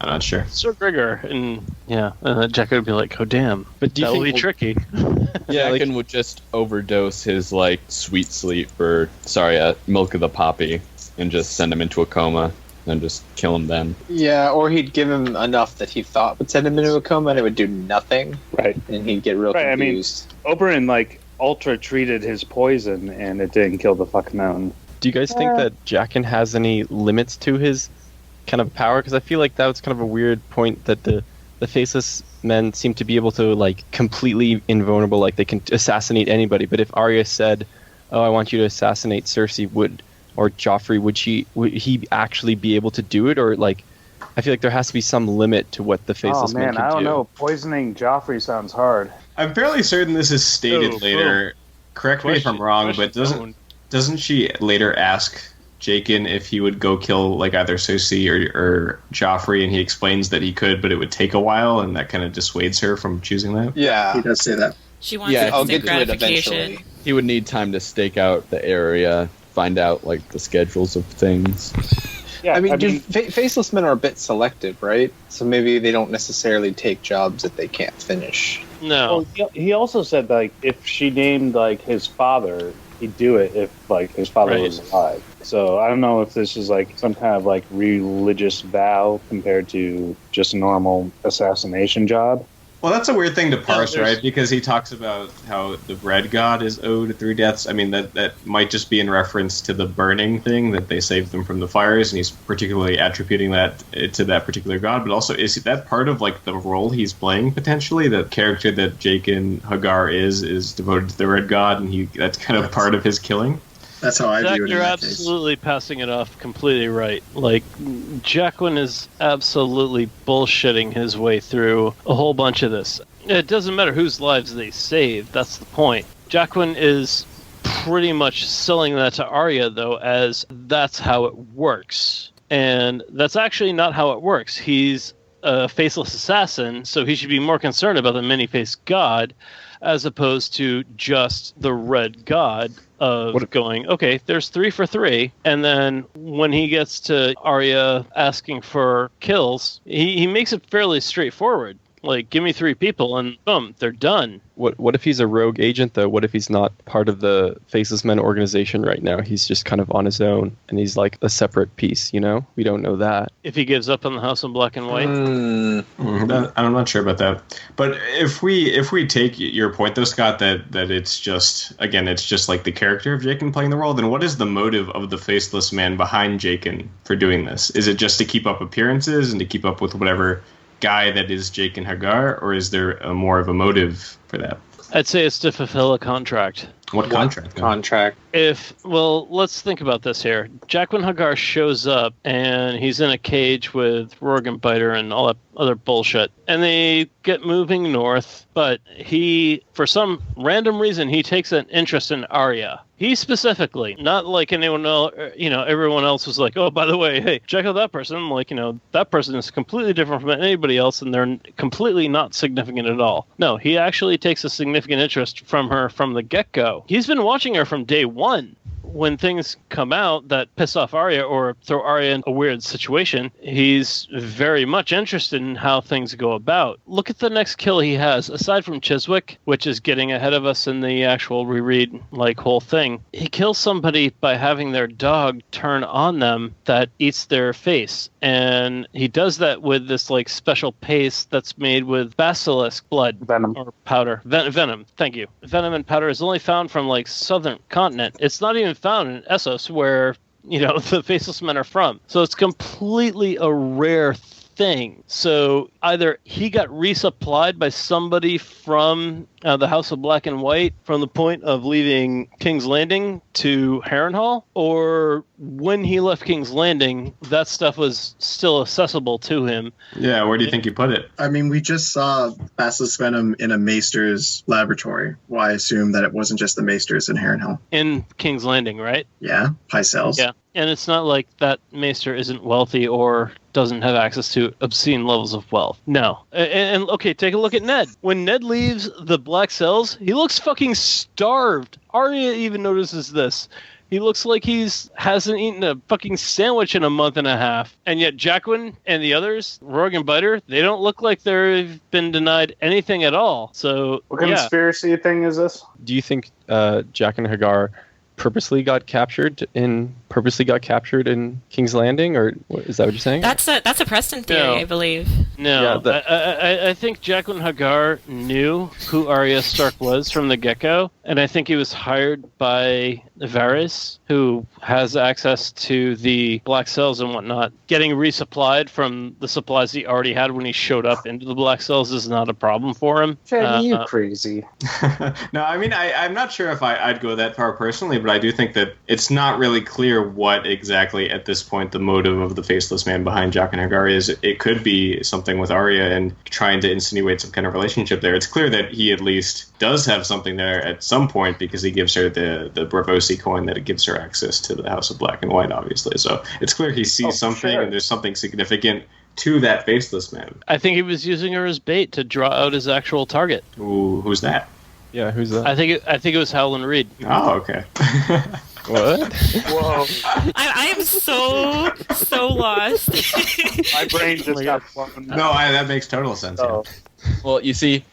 I'm not sure. Sir Gregor, and Jaqen would be like, "Oh damn!" But that would be tricky. Jaqen would just overdose his like sweet sleep milk of the poppy, and just send him into a coma, and just kill him then. Yeah, or he'd give him enough that he thought would send him into a coma, and it would do nothing. Right, and he'd get real confused. I mean, Oberyn ultra treated his poison, and it didn't kill the fucking mountain. Do you guys think that Jaqen has any limits to his kind of power? Because I feel like that was kind of a weird point, that the faceless men seem to be able to like completely invulnerable, like they can assassinate anybody. But if Arya said, "Oh, I want you to assassinate Cersei," or Joffrey, would he actually be able to do it? Or like, I feel like there has to be some limit to what the faceless men can do. I don't know. Poisoning Joffrey sounds hard. I'm fairly certain this is stated later. Correct me if I'm wrong, but doesn't she later ask Jaqen if he would go kill like either Cersei or Joffrey, and he explains that he could, but it would take a while, and that kind of dissuades her from choosing that? Yeah, he does say that. She wants instant gratification. He would need time to stake out the area, find out like the schedules of things. Yeah, I mean, faceless men are a bit selective, right? So maybe they don't necessarily take jobs that they can't finish. No. Well, he also said like if she named like his father, he'd do it if like his father was alive. So I don't know if this is like some kind of like religious vow compared to just a normal assassination job. Well, that's a weird thing to parse, right? Because he talks about how the red god is owed 3 deaths. I mean, that might just be in reference to the burning thing, that they saved them from the fires, and he's particularly attributing that to that particular god. But also, is that part of like the role he's playing potentially? The character that Jaqen Hagar is devoted to the red god, and that's kind of part of his killing. That's how I view it. You're absolutely passing it off completely right. Like, Jaqen is absolutely bullshitting his way through a whole bunch of this. It doesn't matter whose lives they save, that's the point. Jaqen is pretty much selling that to Arya, though, as that's how it works. And that's actually not how it works. He's a faceless assassin, so he should be more concerned about the many-faced god, as opposed to just the red god of going, okay, there's 3 for 3. And then when he gets to Arya asking for kills, he makes it fairly straightforward. Like, give me 3 people and boom, they're done. What if he's a rogue agent, though? What if he's not part of the Faceless Men organization right now? He's just kind of on his own, and he's like a separate piece, you know? We don't know that. If he gives up on the House in Black and White? I'm not sure about that. But if we take your point, though, Scott, that it's just, again, it's just like the character of Jaqen playing the role, then what is the motive of the Faceless Man behind Jaqen for doing this? Is it just to keep up appearances and to keep up with whatever guy that is Jaqen Hagar, or is there more of a motive for that? I'd say it's to fulfill a contract. What contract? Contract. Let's think about this here. Jaqen H'ghar shows up, and he's in a cage with Rorgan Biter and all that other bullshit. And they get moving north, but for some random reason, he takes an interest in Arya. He specifically, not like anyone else, everyone else was like, oh, by the way, hey, check out that person. Like, that person is completely different from anybody else, and they're completely not significant at all. No, he actually takes a significant interest from her from the get-go. He's been watching her from day one. When things come out that piss off Arya or throw Arya in a weird situation, he's very much interested in how things go about. Look at the next kill he has. Aside from Chiswick, which is getting ahead of us in the actual reread whole thing, he kills somebody by having their dog turn on them that eats their face. And he does that with this special paste that's made with basilisk blood. Venom. Or powder. Venom, thank you. Venom and powder is only found from southern continent. It's not even found in Essos where, the Faceless Men are from. So it's completely a rare thing. So either he got resupplied by somebody from the House of Black and White from the point of leaving King's Landing to Harrenhal, or when he left King's Landing, that stuff was still accessible to him. Yeah, where do you think you put it? I mean, we just saw Basilisk Venom in a Maester's laboratory. Well, I assume that it wasn't just the Maesters in Harrenhal. In King's Landing, right? Yeah, Pycelles. Yeah, and it's not like that Maester isn't wealthy or doesn't have access to obscene levels of wealth. No. And okay, take a look at Ned. When Ned leaves the Black Cells, he looks fucking starved. Arya even notices this. He looks like hasn't eaten a fucking sandwich in a month and a half. And yet Jaqen and the others, Rorgan Biter, they don't look like they've been denied anything at all. So, what conspiracy thing is this? Do you think Jaqen H'ghar purposely got captured in King's Landing, or is that what you're saying? That's a Preston theory, I believe. No, I think Jaqen H'ghar knew who Arya Stark was from the get-go, and I think he was hired by Varys, who has access to the Black Cells and whatnot. Getting resupplied from the supplies he already had when he showed up into the Black Cells is not a problem for him. Shaggy, you crazy. No, I mean, I'm not sure if I'd go that far personally, but I do think that it's not really clear what exactly at this point the motive of the Faceless Man behind Jaqen H'ghar is. It could be something with Arya and trying to insinuate some kind of relationship there. It's clear that he at least does have something there at some point because he gives her the Bravosi coin that it gives her access to the House of Black and White, obviously. So it's clear he sees something, and there's something significant to that Faceless Man. I think he was using her as bait to draw out his actual target. Ooh, who's that? Yeah, who's that? I think it was Howland Reed. Oh, okay. What? Whoa. I am so lost. My brain just got blown. No, that makes total sense. Oh. Well, you see,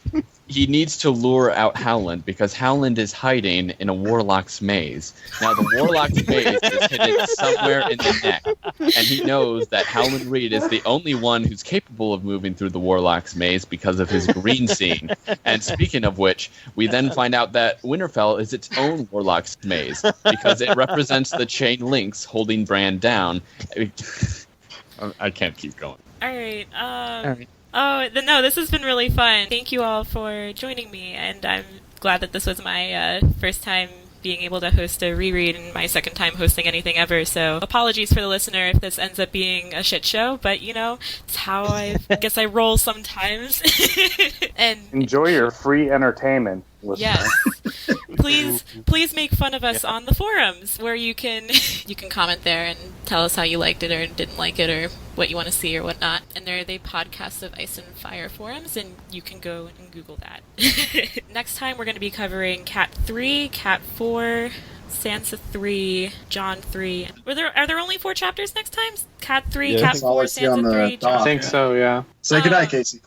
he needs to lure out Howland because Howland is hiding in a Warlock's maze. Now, the Warlock's maze is hidden somewhere in the neck, and he knows that Howland Reed is the only one who's capable of moving through the Warlock's maze because of his green scene. And speaking of which, we then find out that Winterfell is its own Warlock's maze because it represents the chain links holding Bran down. I can't keep going. All right. Oh, no, this has been really fun. Thank you all for joining me, and I'm glad that this was my first time being able to host a reread and my second time hosting anything ever, so apologies for the listener if this ends up being a shit show, but, it's how I guess I roll sometimes. And enjoy your free entertainment. Yes. Please make fun of us on the forums where you can comment there and tell us how you liked it or didn't like it or what you want to see or whatnot. And there are the Podcasts of Ice and Fire forums, and you can go and Google that. Next time we're going to be covering Cat 3, Cat 4, Sansa 3, John 3. Are there only 4 chapters next time? Cat 3, Cat 4, Sansa 3, John 3. I think so, yeah. Say goodnight, Casey.